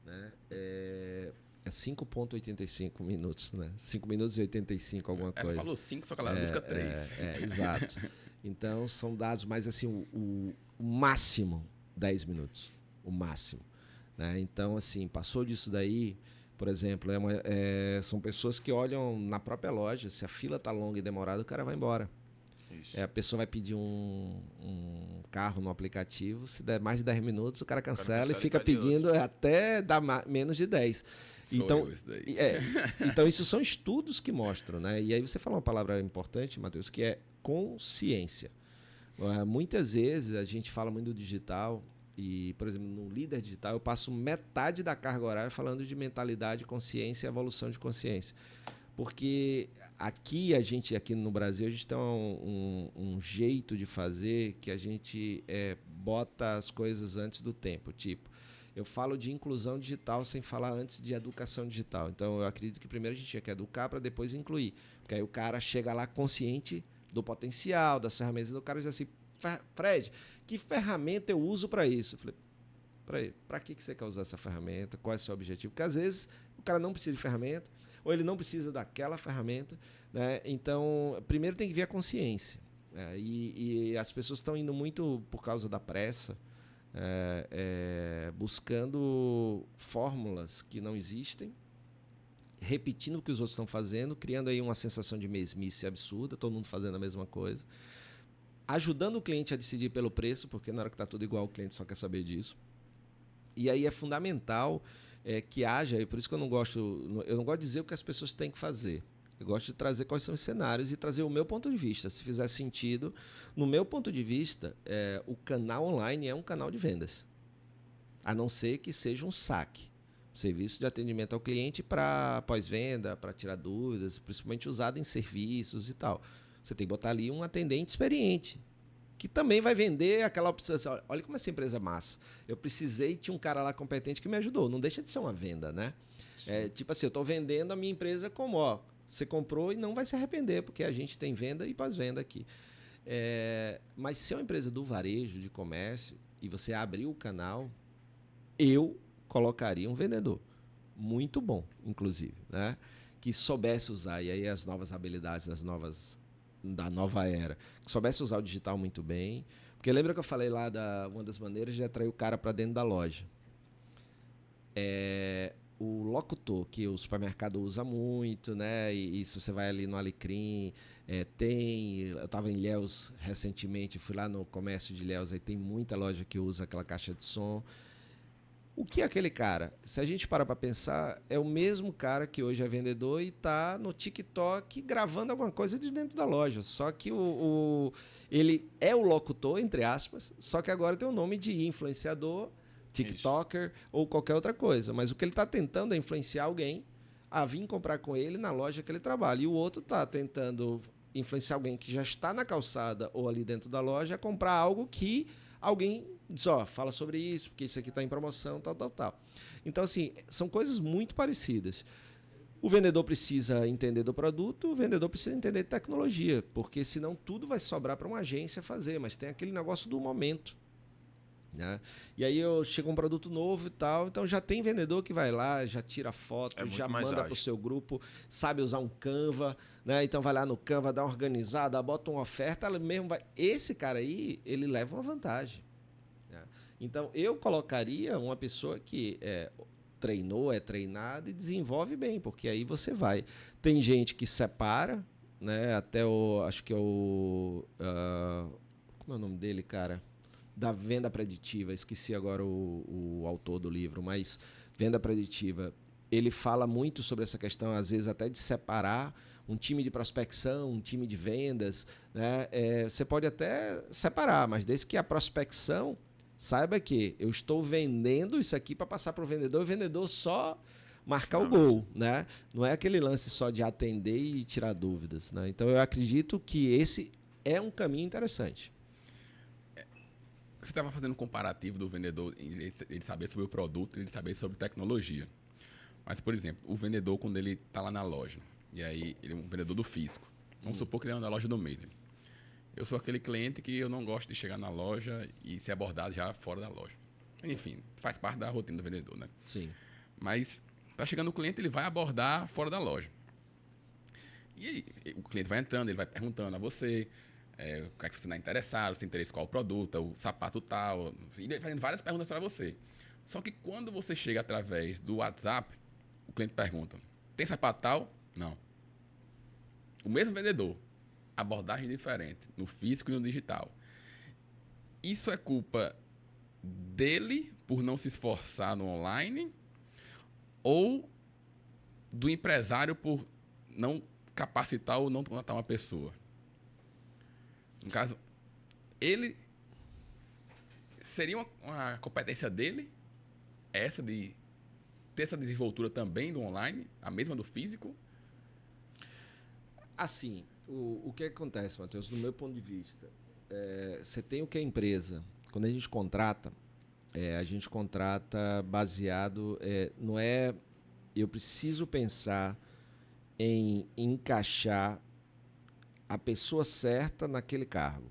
né? É 5,85 minutos, né? 5 minutos e 85, alguma coisa. Ela falou 5, só que ela busca 3. Exato. Então, são dados, mas assim, o máximo 10 minutos. O máximo. Né? Então, assim, passou disso daí, por exemplo, são pessoas que olham na própria loja, se a fila está longa e demorada, o cara vai embora. A pessoa vai pedir um carro no aplicativo, se der mais de 10 minutos, o cara cancela e fica pedindo até dar menos de 10. Então, então, isso são estudos que mostram, né? E aí você fala uma palavra importante, Matheus, que é consciência. Muitas vezes a gente fala muito do digital e, por exemplo, no Líder Digital eu passo metade da carga horária falando de mentalidade, consciência e evolução de consciência. Porque aqui no Brasil, a gente tem um jeito de fazer que a gente bota as coisas antes do tempo. Tipo, eu falo de inclusão digital sem falar antes de educação digital. Então, eu acredito que primeiro a gente tinha que educar para depois incluir. Porque aí o cara chega lá consciente do potencial, das ferramentas. O cara diz assim, Fred, que ferramenta eu uso para isso? Eu falei, para que você quer usar essa ferramenta? Qual é o seu objetivo? Porque às vezes o cara não precisa de ferramenta, ou ele não precisa daquela ferramenta, né? Então, primeiro tem que vir a consciência. E as pessoas estão indo muito por causa da pressa, buscando fórmulas que não existem, repetindo o que os outros estão fazendo, criando aí uma sensação de mesmice absurda, todo mundo fazendo a mesma coisa, ajudando o cliente a decidir pelo preço, porque na hora que está tudo igual, o cliente só quer saber disso. E aí é fundamental que haja, e por isso que eu não gosto de dizer o que as pessoas têm que fazer. Eu gosto de trazer quais são os cenários e trazer o meu ponto de vista. Se fizer sentido, no meu ponto de vista, o canal online é um canal de vendas. A não ser que seja um saque. Serviço de atendimento ao cliente para pós-venda, para tirar dúvidas, principalmente usado em serviços e tal. Você tem que botar ali um atendente experiente, que também vai vender aquela opção. Olha como essa empresa é massa. Eu precisei, tinha um cara lá competente que me ajudou. Não deixa de ser uma venda, né? Tipo assim, eu estou vendendo a minha empresa como, você comprou e não vai se arrepender, porque a gente tem venda e pós-venda aqui. Mas se é uma empresa do varejo, de comércio, e você abrir o canal, eu colocaria um vendedor. Muito bom, inclusive, né? Que soubesse usar, e aí as novas habilidades da nova era, que soubesse usar o digital muito bem. Porque lembra que eu falei lá uma das maneiras de atrair o cara para dentro da loja? O locutor, que o supermercado usa muito, né? E se você vai ali no Alecrim, eu estava em Ilhéus recentemente, fui lá no comércio de Ilhéus, aí tem muita loja que usa aquela caixa de som. O que é aquele cara? Se a gente parar para pensar, é o mesmo cara que hoje é vendedor e está no TikTok gravando alguma coisa de dentro da loja. Só que ele é o locutor, entre aspas, só que agora tem o nome de influenciador, TikToker ou qualquer outra coisa. Mas o que ele está tentando é influenciar alguém a vir comprar com ele na loja que ele trabalha. E o outro está tentando influenciar alguém que já está na calçada ou ali dentro da loja a comprar algo que alguém diz, fala sobre isso, porque isso aqui está em promoção, tal. Então, assim, são coisas muito parecidas. O vendedor precisa entender do produto, o vendedor precisa entender de tecnologia, porque senão tudo vai sobrar para uma agência fazer, mas tem aquele negócio do momento. Né? E aí chega um produto novo e tal, então já tem vendedor que vai lá, já tira foto, já manda para o seu grupo, sabe usar um Canva, né? Então vai lá no Canva, dá uma organizada, bota uma oferta, ela mesmo vai. Esse cara aí, ele leva uma vantagem. Né? Então eu colocaria uma pessoa que treinou, é treinada e desenvolve bem, porque aí você vai. Tem gente que separa, né? Até acho que é como é o nome dele, cara? Da venda preditiva, esqueci agora o autor do livro, mas venda preditiva, ele fala muito sobre essa questão, às vezes até de separar um time de prospecção, um time de vendas, né? Você pode até separar, mas desde que a prospecção Saiba que eu estou vendendo isso aqui para passar para o vendedor só marcar o gol, né? Não é aquele lance só de atender e tirar dúvidas, né? Então, eu acredito que esse é um caminho interessante. Você estava fazendo um comparativo do vendedor, ele saber sobre o produto, ele saber sobre tecnologia. Mas, por exemplo, o vendedor, quando ele está lá na loja, e aí ele é um vendedor do físico, vamos supor que ele é na loja do meio. Eu sou aquele cliente que eu não gosto de chegar na loja e ser abordado já fora da loja. Enfim, faz parte da rotina do vendedor, né? Sim. Mas, está chegando o cliente, ele vai abordar fora da loja. E aí, o cliente vai entrando, ele vai perguntando a você... o que é que você está interessado, se tem interesse qual produto, o sapato tal, e ele fazendo várias perguntas para você. Só que quando você chega através do WhatsApp, o cliente pergunta, tem sapato tal? Não. O mesmo vendedor, abordagem diferente, no físico e no digital. Isso é culpa dele por não se esforçar no online ou do empresário por não capacitar ou não contratar uma pessoa? No caso, ele seria uma competência dele, essa de ter essa desenvoltura também do online, a mesma do físico? Assim, o que acontece, Matheus, do meu ponto de vista, você tem o que é empresa. Quando a gente contrata baseado, não é... Eu preciso pensar em encaixar a pessoa certa naquele cargo,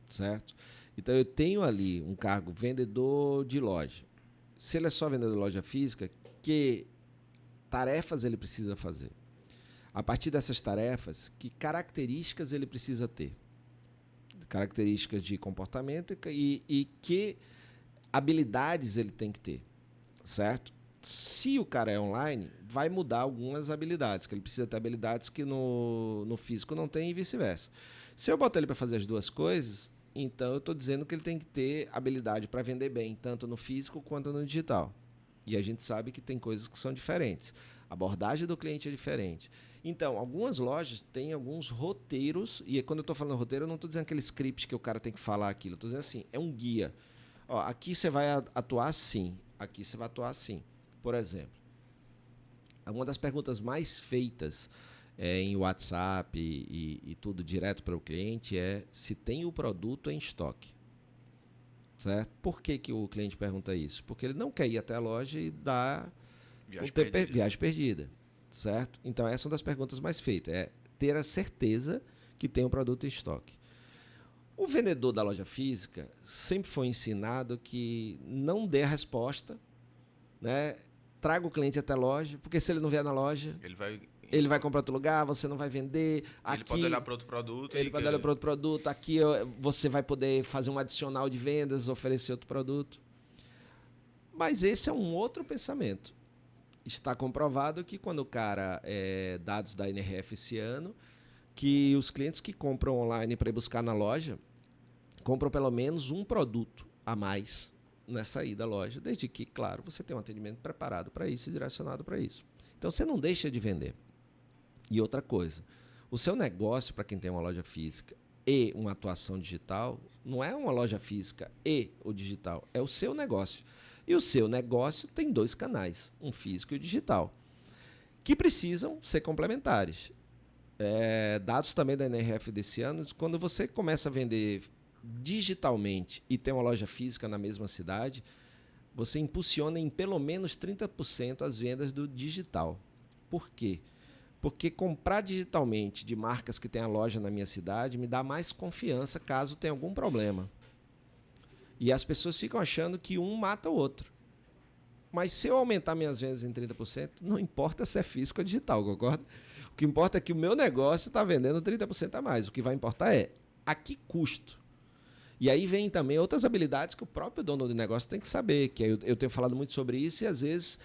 certo? Então, eu tenho ali um cargo vendedor de loja. Se ele é só vendedor de loja física, que tarefas ele precisa fazer? A partir dessas tarefas, que características ele precisa ter? Características de comportamento e que habilidades ele tem que ter, certo? Se o cara é online, vai mudar algumas habilidades, que ele precisa ter habilidades que no físico não tem e vice-versa. Se eu boto ele para fazer as duas coisas, então eu estou dizendo que ele tem que ter habilidade para vender bem, tanto no físico quanto no digital. E a gente sabe que tem coisas que são diferentes. A abordagem do cliente é diferente. Então, algumas lojas têm alguns roteiros, e quando eu estou falando roteiro, eu não estou dizendo aquele script que o cara tem que falar aquilo, eu estou dizendo assim, é um guia. Ó, aqui você vai atuar assim, aqui você vai atuar assim. Por exemplo, uma das perguntas mais feitas em WhatsApp e tudo direto para o cliente é se tem o produto em estoque. Certo? Por que o cliente pergunta isso? Porque ele não quer ir até a loja e dar viagem perdida. Certo? Então, essa é uma das perguntas mais feitas. É ter a certeza que tem o produto em estoque. O vendedor da loja física sempre foi ensinado que não dê a resposta, né? Traga o cliente até a loja, porque se ele não vier na loja, ele vai comprar outro lugar, você não vai vender. Ele pode olhar para outro produto. Ele pode olhar para outro produto. Aqui você vai poder fazer um adicional de vendas, oferecer outro produto. Mas esse é um outro pensamento. Está comprovado que quando o cara, dados da NRF esse ano, que os clientes que compram online para ir buscar na loja, compram pelo menos um produto a mais nessa ida à loja, desde que, claro, você tem um atendimento preparado para isso e direcionado para isso. Então, você não deixa de vender. E outra coisa, o seu negócio, para quem tem uma loja física e uma atuação digital, não é uma loja física e o digital, é o seu negócio. E o seu negócio tem dois canais, um físico e o digital, que precisam ser complementares. Dados também da NRF desse ano, quando você começa a vender digitalmente e tem uma loja física na mesma cidade, você impulsiona em pelo menos 30% as vendas do digital. Por quê? Porque comprar digitalmente de marcas que tem a loja na minha cidade me dá mais confiança caso tenha algum problema. E as pessoas ficam achando que um mata o outro. Mas se eu aumentar minhas vendas em 30%, não importa se é físico ou digital, concorda? O que importa é que o meu negócio está vendendo 30% a mais. O que vai importar é a que custo. E aí vem também outras habilidades que o próprio dono do negócio tem que saber, que eu tenho falado muito sobre isso e às vezes,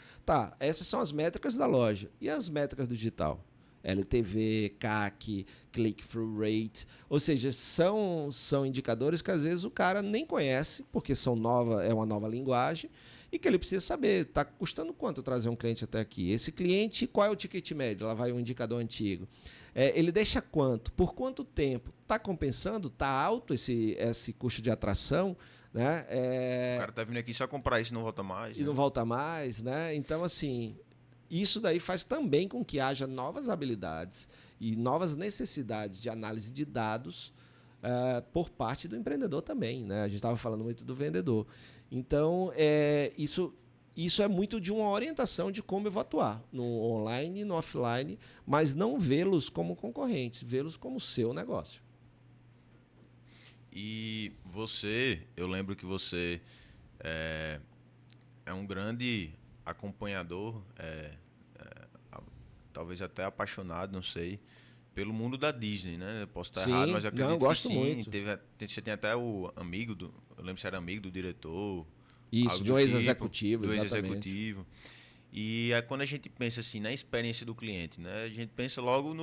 essas são as métricas da loja. E as métricas do digital? LTV, CAC, click-through rate, ou seja, são indicadores que às vezes o cara nem conhece, porque é uma nova linguagem, e que ele precisa saber, está custando quanto trazer um cliente até aqui? Esse cliente, qual é o ticket médio? Lá vai um indicador antigo. Ele deixa quanto? Por quanto tempo? Está compensando? Está alto esse custo de atração? né? O cara tá vindo aqui só comprar isso e não volta mais. E não volta mais, né? Então, assim, isso daí faz também com que haja novas habilidades e novas necessidades de análise de dados por parte do empreendedor também, né? A gente estava falando muito do vendedor. Então, isso é muito de uma orientação de como eu vou atuar no online e no offline, mas não vê-los como concorrentes, vê-los como seu negócio. E eu lembro que você é um grande acompanhador, talvez até apaixonado, não sei, pelo mundo da Disney, né? Eu posso estar errado, mas eu acredito eu gosto que sim. muito. Você tem até o amigo eu lembro se era amigo do diretor. Isso, de um ex-executivo, exatamente. Ex-executivo. E aí, quando a gente pensa assim na experiência do cliente, né? A gente pensa logo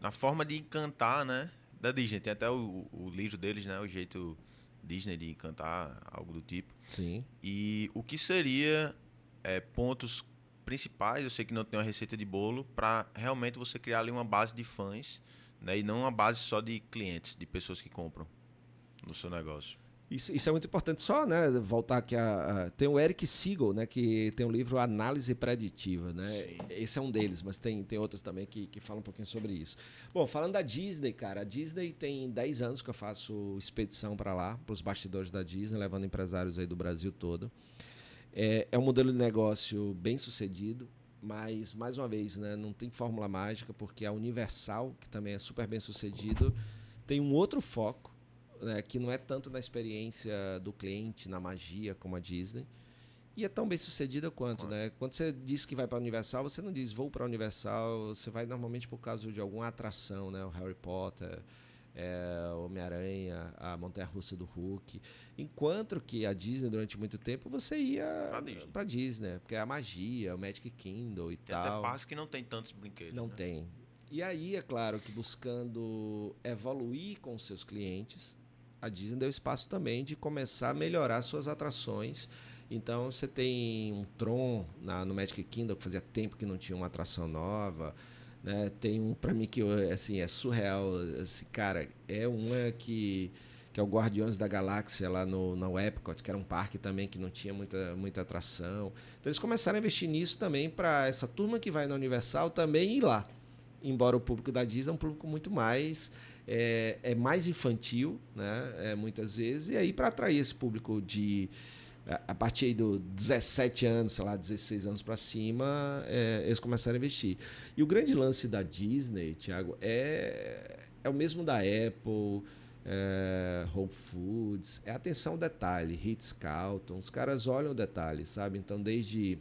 na forma de encantar, né? Da Disney. Tem até o livro deles, né? O jeito Disney de encantar, algo do tipo. Sim. E o que seria pontos principais, eu sei que não tem uma receita de bolo, para realmente você criar ali uma base de fãs, né? E não uma base só de clientes, de pessoas que compram no seu negócio. Isso é muito importante. Só, né, voltar aqui tem o Eric Siegel, né, que tem um livro Análise Preditiva, né? Sim. Esse é um deles, mas tem outros também que falam um pouquinho sobre isso. Bom, falando da Disney, cara, a Disney tem 10 anos que eu faço expedição para lá, para os bastidores da Disney, levando empresários aí do Brasil todo. É um modelo de negócio bem sucedido, mas, mais uma vez, né, não tem fórmula mágica, porque a Universal, que também é super bem sucedido, tem um outro foco, né, que não é tanto na experiência do cliente, na magia como a Disney, e é tão bem sucedida quanto, né? Quando você diz que vai para a Universal, você não diz vou para a Universal, você vai normalmente por causa de alguma atração, né? O Harry Potter, o Homem-Aranha, a montanha-russa do Hulk. Enquanto que a Disney, durante muito tempo, você ia para Disney, porque é a magia, o Magic Kingdom e tem tal. Tem até parques que não tem tantos brinquedos. Não né? tem. E aí, é claro que buscando evoluir com os seus clientes, a Disney deu espaço também de começar a melhorar suas atrações. Então, você tem um Tron no Magic Kingdom, que fazia tempo que não tinha uma atração nova. Né? Tem um, para mim, que assim, é surreal. Esse cara é uma que é o Guardiões da Galáxia lá no Epcot, que era um parque também que não tinha muita atração. Então, eles começaram a investir nisso também para essa turma que vai na Universal também ir lá. Embora o público da Disney é um público muito mais mais infantil, né? Muitas vezes, e aí para atrair esse público a partir aí do 17 anos, sei lá, 16 anos para cima, eles começaram a investir. E o grande lance da Disney, Thiago, é o mesmo da Apple, Whole Foods, é atenção ao detalhe, Ritz-Carlton, os caras olham o detalhe, sabe? Então, desde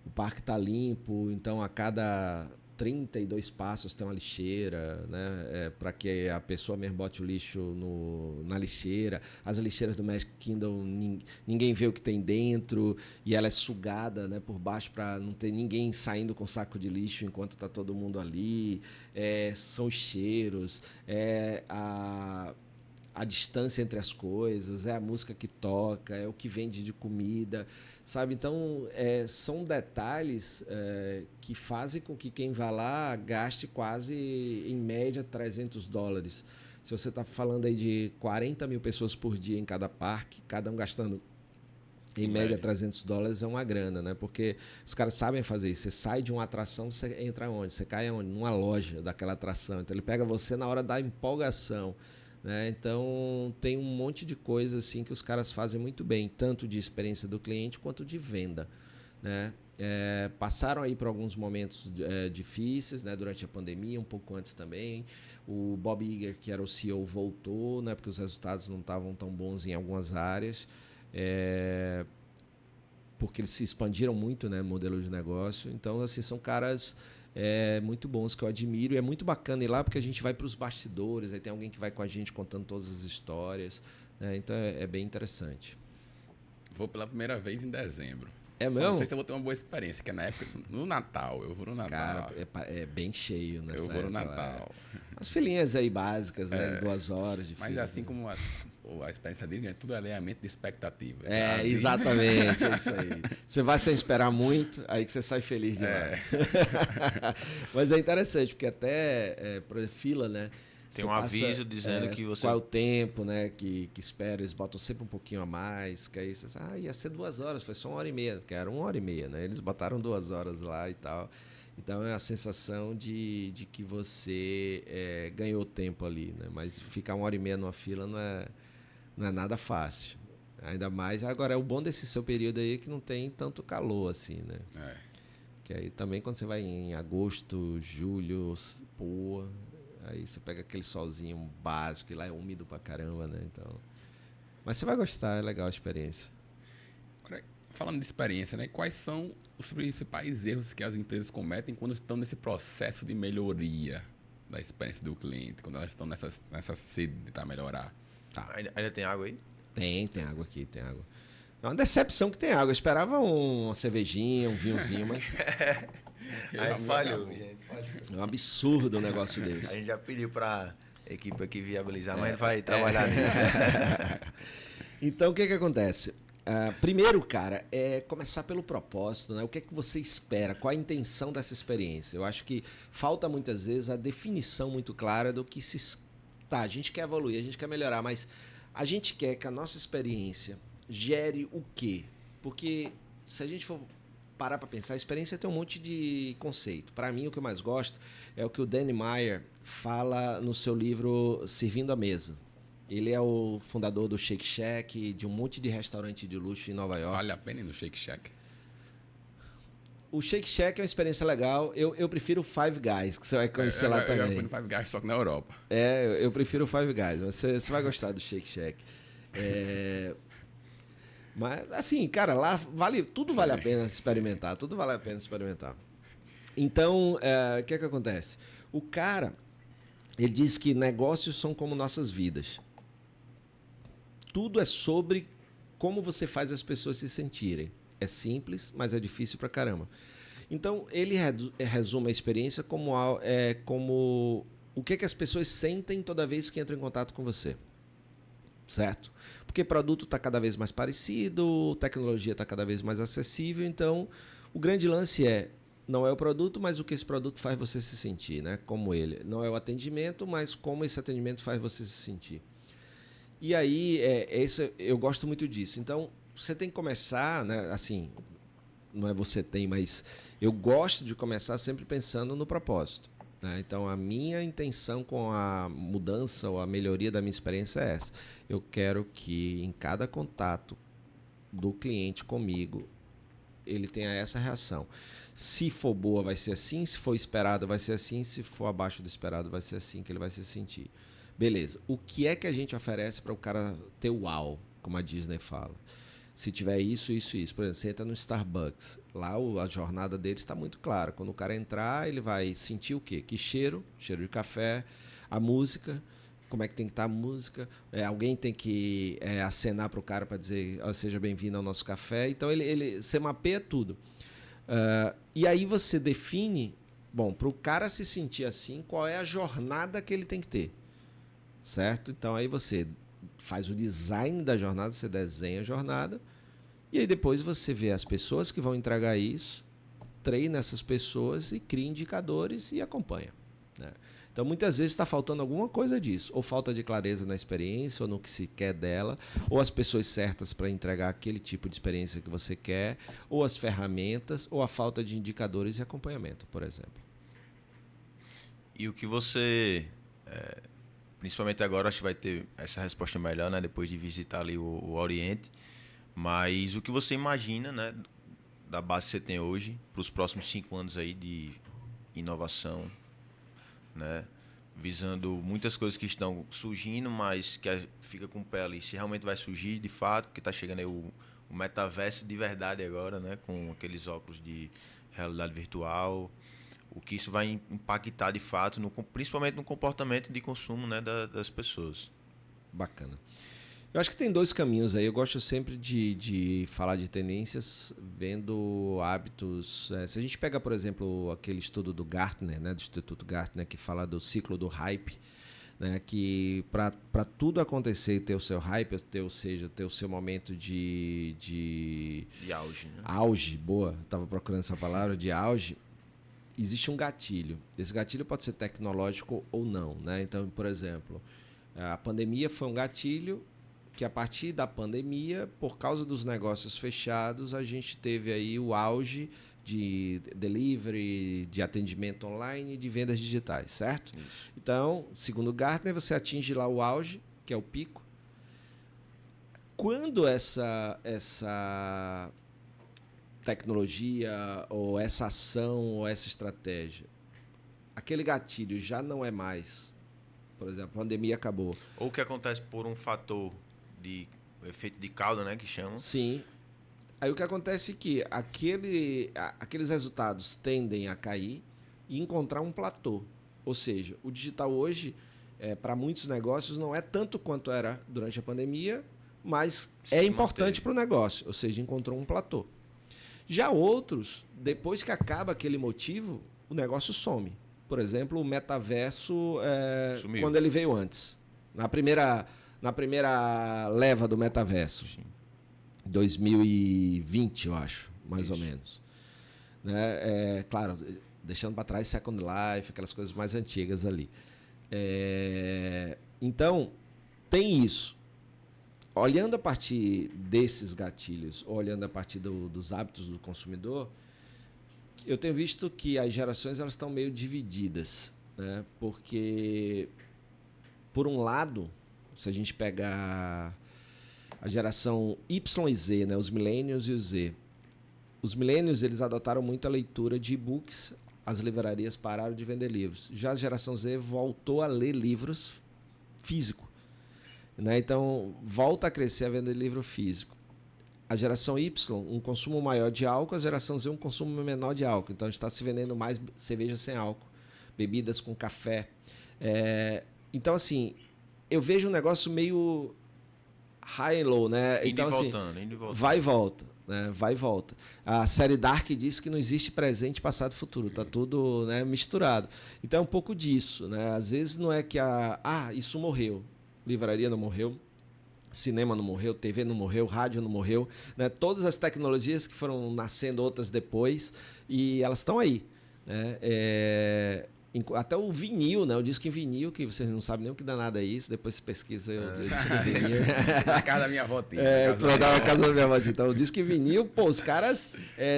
o parque tá limpo, então a cada 32 passos tem uma lixeira, né? Para que a pessoa mesmo bote o lixo na lixeira. As lixeiras do Magic Kingdom, ninguém vê o que tem dentro e ela é sugada, né, por baixo para não ter ninguém saindo com saco de lixo enquanto está todo mundo ali. São os cheiros, a distância entre as coisas, é a música que toca, é o que vende de comida, sabe? Então, são detalhes que fazem com que quem vá lá gaste quase, em média, $300. Se você está falando aí de 40 mil pessoas por dia em cada parque, cada um gastando, em média, $300 é uma grana, né? Porque os caras sabem fazer isso. Você sai de uma atração, você entra onde? Você cai onde? Numa loja daquela atração. Então, ele pega você na hora da empolgação. Né? Então, tem um monte de coisas assim, que os caras fazem muito bem, tanto de experiência do cliente quanto de venda. Né? Passaram aí por alguns momentos difíceis, né? Durante a pandemia, um pouco antes também. O Bob Iger, que era o CEO, voltou, né? Porque os resultados não estavam tão bons em algumas áreas, porque eles se expandiram muito, né? Modelo de negócio. Então, assim, são caras muito bons, que eu admiro, e é muito bacana ir lá, porque a gente vai para os bastidores, aí tem alguém que vai com a gente contando todas as histórias, né? Então é bem interessante. Vou pela primeira vez em dezembro. É mesmo? Não sei se eu vou ter uma boa experiência, que é na época, no Natal, eu vou no Natal. Cara, é bem cheio nessa época. Eu vou no Natal. As filhinhas aí básicas, né? 2 horas de Mas fila, assim, né? como a experiência dele, tudo é alinhamento de expectativa. Exatamente, é isso aí. Você vai sem esperar muito, aí que você sai feliz de lá. Mas é interessante, porque até fila, né? Tem um aviso dizendo que você... Qual é o tempo, né, que espera. Eles botam sempre um pouquinho a mais, que aí você ia ser 2 horas, foi só 1h30, que era 1h30, né? Eles botaram 2 horas lá e tal. Então é a sensação de que você ganhou tempo ali, né? Mas ficar 1h30 numa fila não é nada fácil. Ainda mais, agora é o bom desse seu período aí que não tem tanto calor assim, né? Que aí também quando você vai em agosto, julho, pô, aí você pega aquele solzinho básico e lá é úmido pra caramba, né? Então, mas você vai gostar, é legal a experiência. Agora, falando de experiência, né? Quais são os principais erros que as empresas cometem quando estão nesse processo de melhoria da experiência do cliente, quando elas estão nessa sede de tentar melhorar? Tá. Ainda tem água aí? Tem água aqui, tem água. É uma decepção que tem água. Eu esperava uma cervejinha, um vinhozinho, mas... Aí falhou, gente. É um absurdo um negócio desse. A gente já pediu pra equipe aqui viabilizar, mas vai trabalhar nisso. Então, o que acontece? Primeiro, cara, é começar pelo propósito, né? O que é que você espera? Qual a intenção dessa experiência? Eu acho que falta muitas vezes a definição muito clara do que se... Tá, a gente quer evoluir, a gente quer melhorar, mas a gente quer que a nossa experiência gere o quê? Porque se a gente for parar para pensar, a experiência tem um monte de conceito. Para mim, o que eu mais gosto é o que o Danny Meyer fala no seu livro Servindo à Mesa. Ele é o fundador do Shake Shack, de um monte de restaurante de luxo em Nova York. Vale a pena ir no Shake Shack? O Shake Shack é uma experiência legal. Eu prefiro o Five Guys, que você vai conhecer lá também. Eu fui no Five Guys, só que na Europa. Eu prefiro o Five Guys. Você vai gostar do Shake Shack. Mas, assim, cara, lá tudo vale a pena experimentar. Tudo vale a pena experimentar. Então, o que acontece? O cara, ele diz que negócios são como nossas vidas. Tudo é sobre como você faz as pessoas se sentirem. É simples, mas é difícil pra caramba. Então, ele resume a experiência como o que as pessoas sentem toda vez que entram em contato com você. Certo? Porque produto está cada vez mais parecido, tecnologia está cada vez mais acessível, então o grande lance não é o produto, mas o que esse produto faz você se sentir, né? Como ele. Não é o atendimento, mas como esse atendimento faz você se sentir. E aí, eu gosto muito disso. Então, você tem que começar, né? Assim, não é você tem, mas eu gosto de começar sempre pensando no propósito. Então, a minha intenção com a mudança ou a melhoria da minha experiência é essa. Eu quero que em cada contato do cliente comigo, ele tenha essa reação. Se for boa, vai ser assim. Se for esperado, vai ser assim. Se for abaixo do esperado, vai ser assim que ele vai se sentir. Beleza. O que é que a gente oferece para o cara ter o wow, como a Disney fala? Se tiver isso. Por exemplo, você entra no Starbucks. Lá a jornada dele está muito clara. Quando o cara entrar, ele vai sentir o quê? Que cheiro? Cheiro de café. A música. Como é que tem que estar a música? Alguém tem que acenar para o cara para dizer seja bem-vindo ao nosso café. Então, você mapeia tudo. E aí você define, para o cara se sentir assim, qual é a jornada que ele tem que ter. Certo? Então, aí você faz o design da jornada, você desenha a jornada, e aí depois você vê as pessoas que vão entregar isso, treina essas pessoas e cria indicadores e acompanha. Né? Então, muitas vezes está faltando alguma coisa disso, ou falta de clareza na experiência, ou no que se quer dela, ou as pessoas certas para entregar aquele tipo de experiência que você quer, ou as ferramentas, ou a falta de indicadores e acompanhamento, por exemplo. E o que você... principalmente agora, acho que vai ter essa resposta melhor, né? Depois de visitar ali o Oriente. Mas o que você imagina, né? Da base que você tem hoje, para os próximos 5 anos aí de inovação, né? Visando muitas coisas que estão surgindo, mas que fica com o pé ali. Se realmente vai surgir, de fato, porque está chegando aí o metaverso de verdade agora, né? Com aqueles óculos de realidade virtual. O que isso vai impactar de fato, principalmente no comportamento de consumo, né, das pessoas. Bacana. Eu acho que tem 2 caminhos aí. Eu gosto sempre de falar de tendências vendo hábitos. Se a gente pega, por exemplo, aquele estudo do Gartner, né, do Instituto Gartner, que fala do ciclo do hype, né, que para tudo acontecer e ter o seu hype, ou seja, ter o seu momento de auge. Né? Auge, boa. Estava procurando essa palavra, de auge. existe um gatilho. Esse gatilho pode ser tecnológico ou não, né? Então, por exemplo, a pandemia foi um gatilho que, a partir da pandemia, por causa dos negócios fechados, a gente teve aí o auge de delivery, de atendimento online e de vendas digitais, certo? Isso. Então, segundo o Gartner, você atinge lá o auge, que é o pico. Quando essa tecnologia ou essa ação ou essa estratégia, aquele gatilho já não é mais, por exemplo, a pandemia acabou. Ou que acontece por um fator de efeito de cauda, né, que chamam. Sim. Aí o que acontece é que aqueles resultados tendem a cair e encontrar um platô. Ou seja, o digital hoje, para muitos negócios, não é tanto quanto era durante a pandemia, mas é importante para o negócio. Ou seja, encontrou um platô. Já outros, depois que acaba aquele motivo, o negócio some. Por exemplo, o metaverso, quando ele veio antes. Na primeira leva do metaverso. Sim. 2020, eu acho, mais Isso. ou menos. Né? Claro, deixando para trás Second Life, aquelas coisas mais antigas ali. Então, tem isso. Olhando a partir desses gatilhos, olhando a partir dos hábitos do consumidor, eu tenho visto que as gerações elas estão meio divididas, né? Porque, por um lado, se a gente pegar a geração Y e Z, né? Os millennials e o Z, os millennials eles adotaram muito a leitura de e-books, as livrarias pararam de vender livros. Já a geração Z voltou a ler livros físicos. Né? Então, volta a crescer a venda de livro físico. A geração Y, um consumo maior de álcool, a geração Z, um consumo menor de álcool. Então, está se vendendo mais cerveja sem álcool, bebidas com café. Então, assim, eu vejo um negócio meio high and low, né? Então, indo e voltando. Vai e volta, né? Vai e volta. A série Dark diz que não existe presente, passado e futuro. Está tudo, né, misturado. Então, é um pouco disso, né? Às vezes não é que isso morreu. Livraria não morreu, cinema não morreu, TV não morreu, rádio não morreu, né? Todas as tecnologias que foram nascendo, outras depois, e elas estão aí, né? Até o vinil, né? O disco em vinil, que vocês não sabem nem o que danado é isso, depois se pesquisa o disco em vinil. Na casa da minha avó. Na casa da minha avó. Então, o disco em vinil, pô, os caras...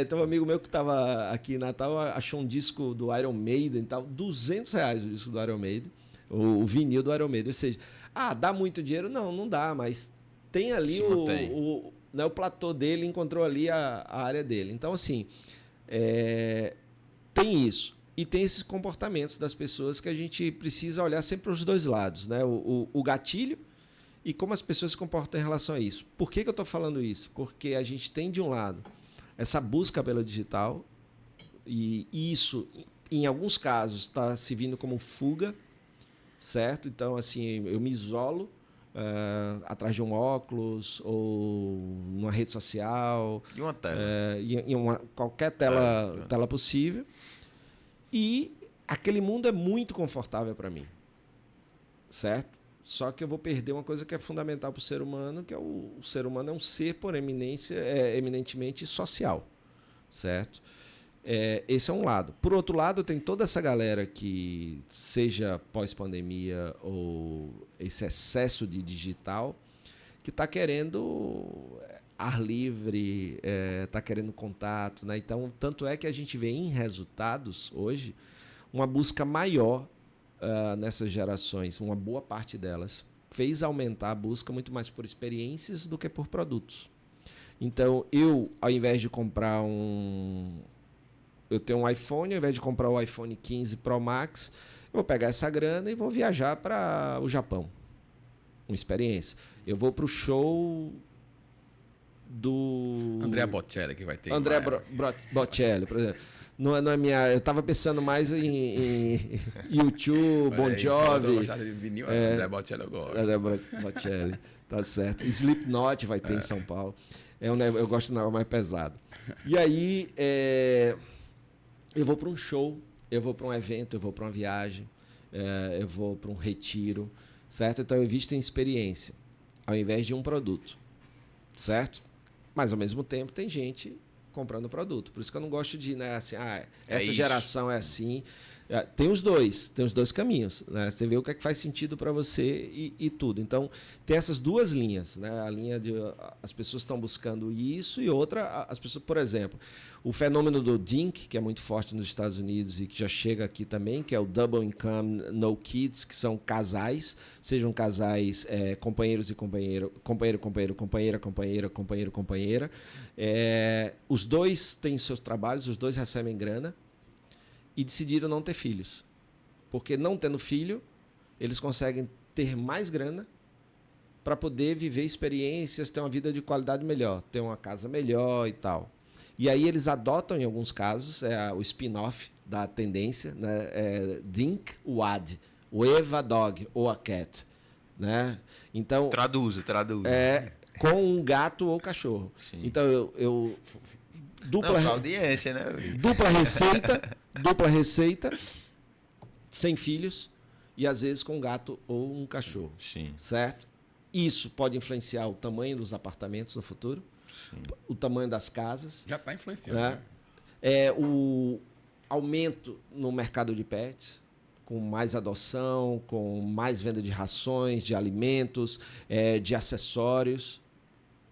Tem um amigo meu que estava aqui em Natal, achou um disco do Iron Maiden e tal, R$200 o disco do Iron Maiden, o vinil do Iron Maiden, ou seja... dá muito dinheiro? Não dá, mas tem ali o platô dele, encontrou ali a área dele. Então, assim, tem isso. E tem esses comportamentos das pessoas que a gente precisa olhar sempre os dois lados, né? O gatilho e como as pessoas se comportam em relação a isso. Por que eu estou falando isso? Porque a gente tem, de um lado, essa busca pelo digital, e isso, em alguns casos, está se vindo como fuga, certo? Então, assim, eu me isolo atrás de um óculos ou numa rede social. E uma tela. Qualquer tela possível. E aquele mundo é muito confortável para mim, certo? Só que eu vou perder uma coisa que é fundamental para o ser humano, que é o ser humano é um ser, por eminência, eminentemente social, certo? Esse é um lado. Por outro lado, tem toda essa galera que, seja pós-pandemia ou esse excesso de digital, que está querendo ar livre, está querendo contato, né? Então, tanto é que a gente vê em resultados hoje uma busca maior nessas gerações, uma boa parte delas fez aumentar a busca muito mais por experiências do que por produtos. Então, ao invés de comprar eu tenho um iPhone, ao invés de comprar o iPhone 15 Pro Max, eu vou pegar essa grana e vou viajar para o Japão. Uma experiência. Eu vou para o show do... Andrea Bocelli, que vai ter. Andrea Bocelli, por exemplo. Não é minha... Eu estava pensando mais em YouTube, Bon Jovi. Andrea Bocelli eu gosto. Andrea Bocelli, tá certo. Slipknot vai ter em São Paulo. Eu gosto de um negócio mais pesado. E aí... eu vou para um show, eu vou para um evento, eu vou para uma viagem, eu vou para um retiro, certo? Então, eu invisto em experiência, ao invés de um produto, certo? Mas, ao mesmo tempo, tem gente comprando o produto. Por isso que eu não gosto de, né, assim, essa isso. geração é assim. Tem os dois caminhos, né? Você vê o que é que faz sentido para você e tudo. Então, tem essas duas linhas, né? A linha de as pessoas estão buscando isso e outra, as pessoas, por exemplo, o fenômeno do DINK, que é muito forte nos Estados Unidos e que já chega aqui também, que é o Double Income No Kids, que são casais, sejam casais companheiros e companheiro, companheira. Os dois têm seus trabalhos, os dois recebem grana, e decidiram não ter filhos. Porque não tendo filho, eles conseguem ter mais grana para poder viver experiências, ter uma vida de qualidade melhor, ter uma casa melhor e tal. E aí eles adotam, em alguns casos, o spin-off da tendência, né? Dink Wad, o Eva Dog ou a Cat. Né? Então, Traduz. com um gato ou cachorro. Sim. Então, eu Pra audiência, né? Dupla receita, sem filhos e às vezes com um gato ou um cachorro. Sim. Certo? Isso pode influenciar o tamanho dos apartamentos no futuro, Sim. o tamanho das casas. Já está influenciando. Né? O aumento no mercado de pets, com mais adoção, com mais venda de rações, de alimentos, de acessórios.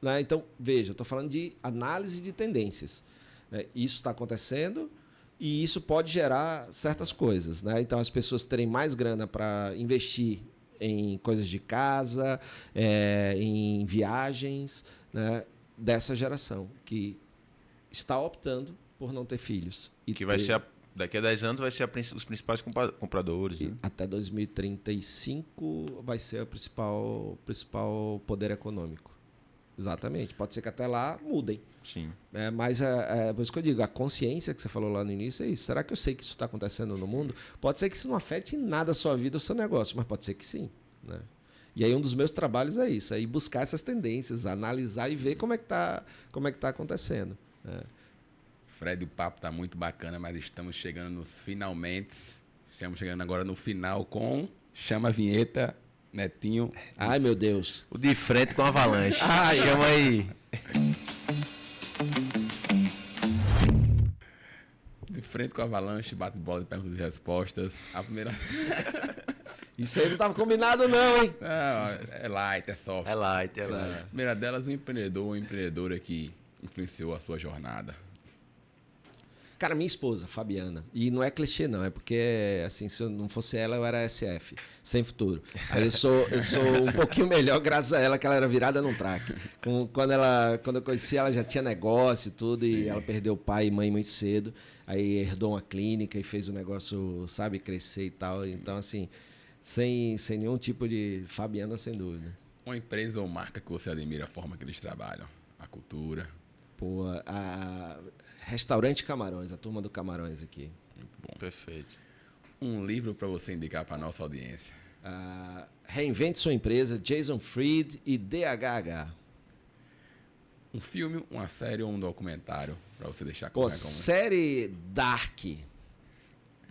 Né? Então, veja, eu estou falando de análise de tendências. Né? Isso está acontecendo e isso pode gerar certas coisas. Né? Então, as pessoas terem mais grana para investir em coisas de casa, em viagens, né? Dessa geração que está optando por não ter filhos. E que vai ser, daqui a 10 anos, vai ser os principais compradores. Né? Até 2035 vai ser o principal poder econômico. Exatamente. Pode ser que até lá mudem. Sim. Mas por isso que eu digo, a consciência que você falou lá no início é isso. Será que eu sei que isso está acontecendo no mundo? Pode ser que isso não afete em nada a sua vida ou seu negócio, mas pode ser que sim. Né? E aí um dos meus trabalhos é isso, aí buscar essas tendências, analisar e ver como é que tá acontecendo. Né? Fred, o papo está muito bacana, mas estamos chegando nos finalmente. Estamos chegando agora no final com... Chama a vinheta... Netinho. Ai, meu Deus. O de frente com a avalanche. Chama aí. De frente com a avalanche, bate bola de perguntas e respostas. A primeira... Isso aí não estava combinado não, hein? Não, é light, é soft. É light. A primeira delas, um empreendedor ou empreendedora que influenciou a sua jornada. Cara, minha esposa, Fabiana. E não é clichê, não. É porque, assim, se eu não fosse ela, eu era SF, sem futuro. Aí eu sou um pouquinho melhor, graças a ela, que ela era virada num track. Quando eu conheci ela, já tinha negócio e tudo, e ela perdeu pai e mãe muito cedo. Aí herdou uma clínica e fez o negócio, sabe, crescer e tal. Então, assim, sem nenhum tipo de... Fabiana, sem dúvida. Uma empresa ou marca que você admira a forma que eles trabalham, a cultura. Pô, Restaurante Camarões, a turma do Camarões aqui. Muito bom. Perfeito. Um livro para você indicar para a nossa audiência. Reinvente Sua Empresa, Jason Fried e DHH. Um filme, uma série ou um documentário para você deixar como série Dark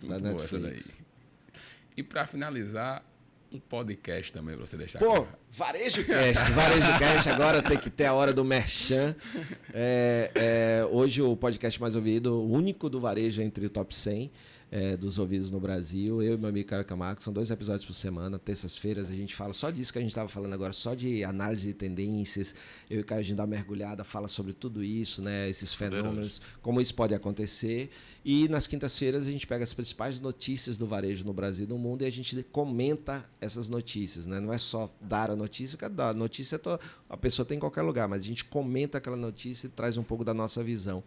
da Muito boa essa Netflix. daí. E para finalizar, um podcast também para você deixar. Pô, Varejo Cast, agora tem que ter a hora do merchan. Hoje o podcast mais ouvido, o único do varejo entre o top 100 dos ouvidos no Brasil. Eu e meu amigo Caio Camargo, são 2 episódios por semana, terças-feiras. A gente fala só disso que a gente estava falando agora, só de análise de tendências. Eu e o Caio, a gente dá uma mergulhada, fala sobre tudo isso, né? Esses fenômenos, como isso pode acontecer. E nas quintas-feiras a gente pega as principais notícias do varejo no Brasil e no mundo e a gente comenta essas notícias, né? Não é só dar a notícia, que a notícia a pessoa tem em qualquer lugar, mas a gente comenta aquela notícia e traz um pouco da nossa visão.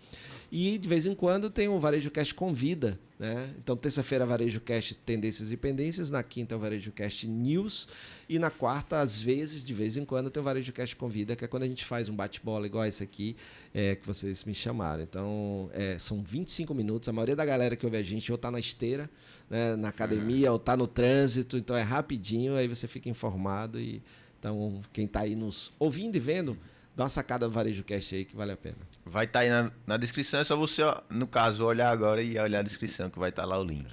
E de vez em quando tem o Varejo Cast Convida, né? Então, terça-feira, Varejo Cast Tendências e Pendências, na quinta, o Varejo Cast News, e na quarta, às vezes, de vez em quando, tem o Varejo Cast Convida, que é quando a gente faz um bate-bola igual esse aqui, que vocês me chamaram. Então, são 25 minutos, a maioria da galera que ouve a gente ou está na esteira, né, na academia, ou está no trânsito, então é rapidinho, aí você fica informado. Então, quem está aí nos ouvindo e vendo, dá uma sacada do Varejo Cast aí que vale a pena. Vai estar aí na descrição, é só você, no caso, olhar agora e olhar a descrição, que vai estar lá o link.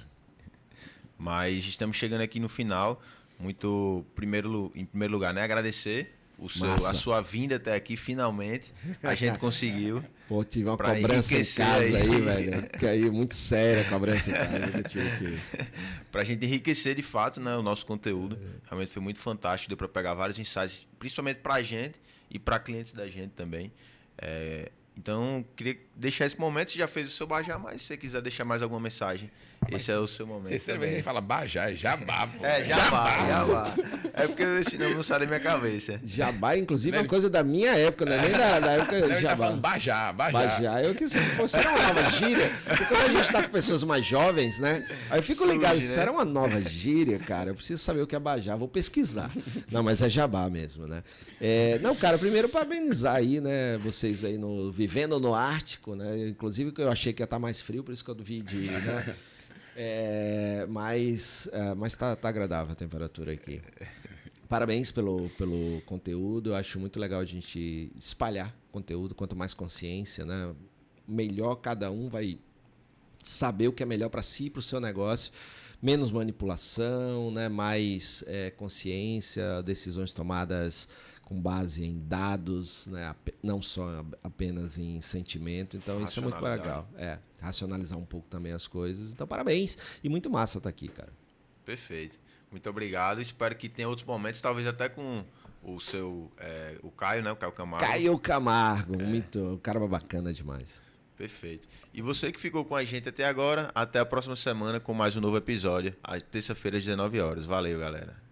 Mas estamos chegando aqui no final. Em primeiro lugar, né? Agradecer Massa. a sua vinda até aqui, finalmente. A gente conseguiu. Pô, tive uma Pra cobrança em enriquecer casa aí. aí, velho. Que aí, muito séria a cobrança em casa que eu tive que... Pra gente enriquecer de fato, né, o nosso conteúdo. Realmente foi muito fantástico, deu pra pegar vários insights, principalmente pra gente e pra clientes da gente também. Então, queria deixar esse momento. Você já fez o seu Bajá, mas se você quiser deixar mais alguma mensagem, esse é o seu momento. Terceira vez a gente fala Bajá, é Jabá, pô. Jabá. É porque esse nome não sai da minha cabeça. Jabá, inclusive, é uma coisa da minha época, não é nem da época Não, de ele tá Jabá. falando Bajá. Bajá. Eu que você era uma nova gíria. Porque quando a gente tá com pessoas mais jovens, né? Aí eu fico ligado, Surge, isso né? era uma nova gíria, cara. Eu preciso saber o que é Bajá, vou pesquisar. Não, mas é Jabá mesmo, né? Não, cara, primeiro parabenizar aí, né? Vocês aí vivendo no Ártico, né? Inclusive que eu achei que ia estar mais frio, por isso que eu duvidei, né? Mas tá agradável a temperatura aqui. Parabéns pelo conteúdo. Eu acho muito legal a gente espalhar conteúdo. Quanto mais consciência, né? Melhor cada um vai saber o que é melhor para si e para o seu negócio. Menos manipulação, né? Mais consciência, decisões tomadas com base em dados, né? Não só apenas em sentimento. Então isso é muito legal. Racionalizar um pouco também as coisas. Então parabéns e muito massa estar aqui, cara. Perfeito. Muito obrigado. Espero que tenha outros momentos, talvez até com o seu... o Caio, né? O Caio Camargo. Caio Camargo, muito cara bacana demais. Perfeito. E você que ficou com a gente até agora, até a próxima semana com mais um novo episódio, às terça-feira às 19 horas. Valeu, galera.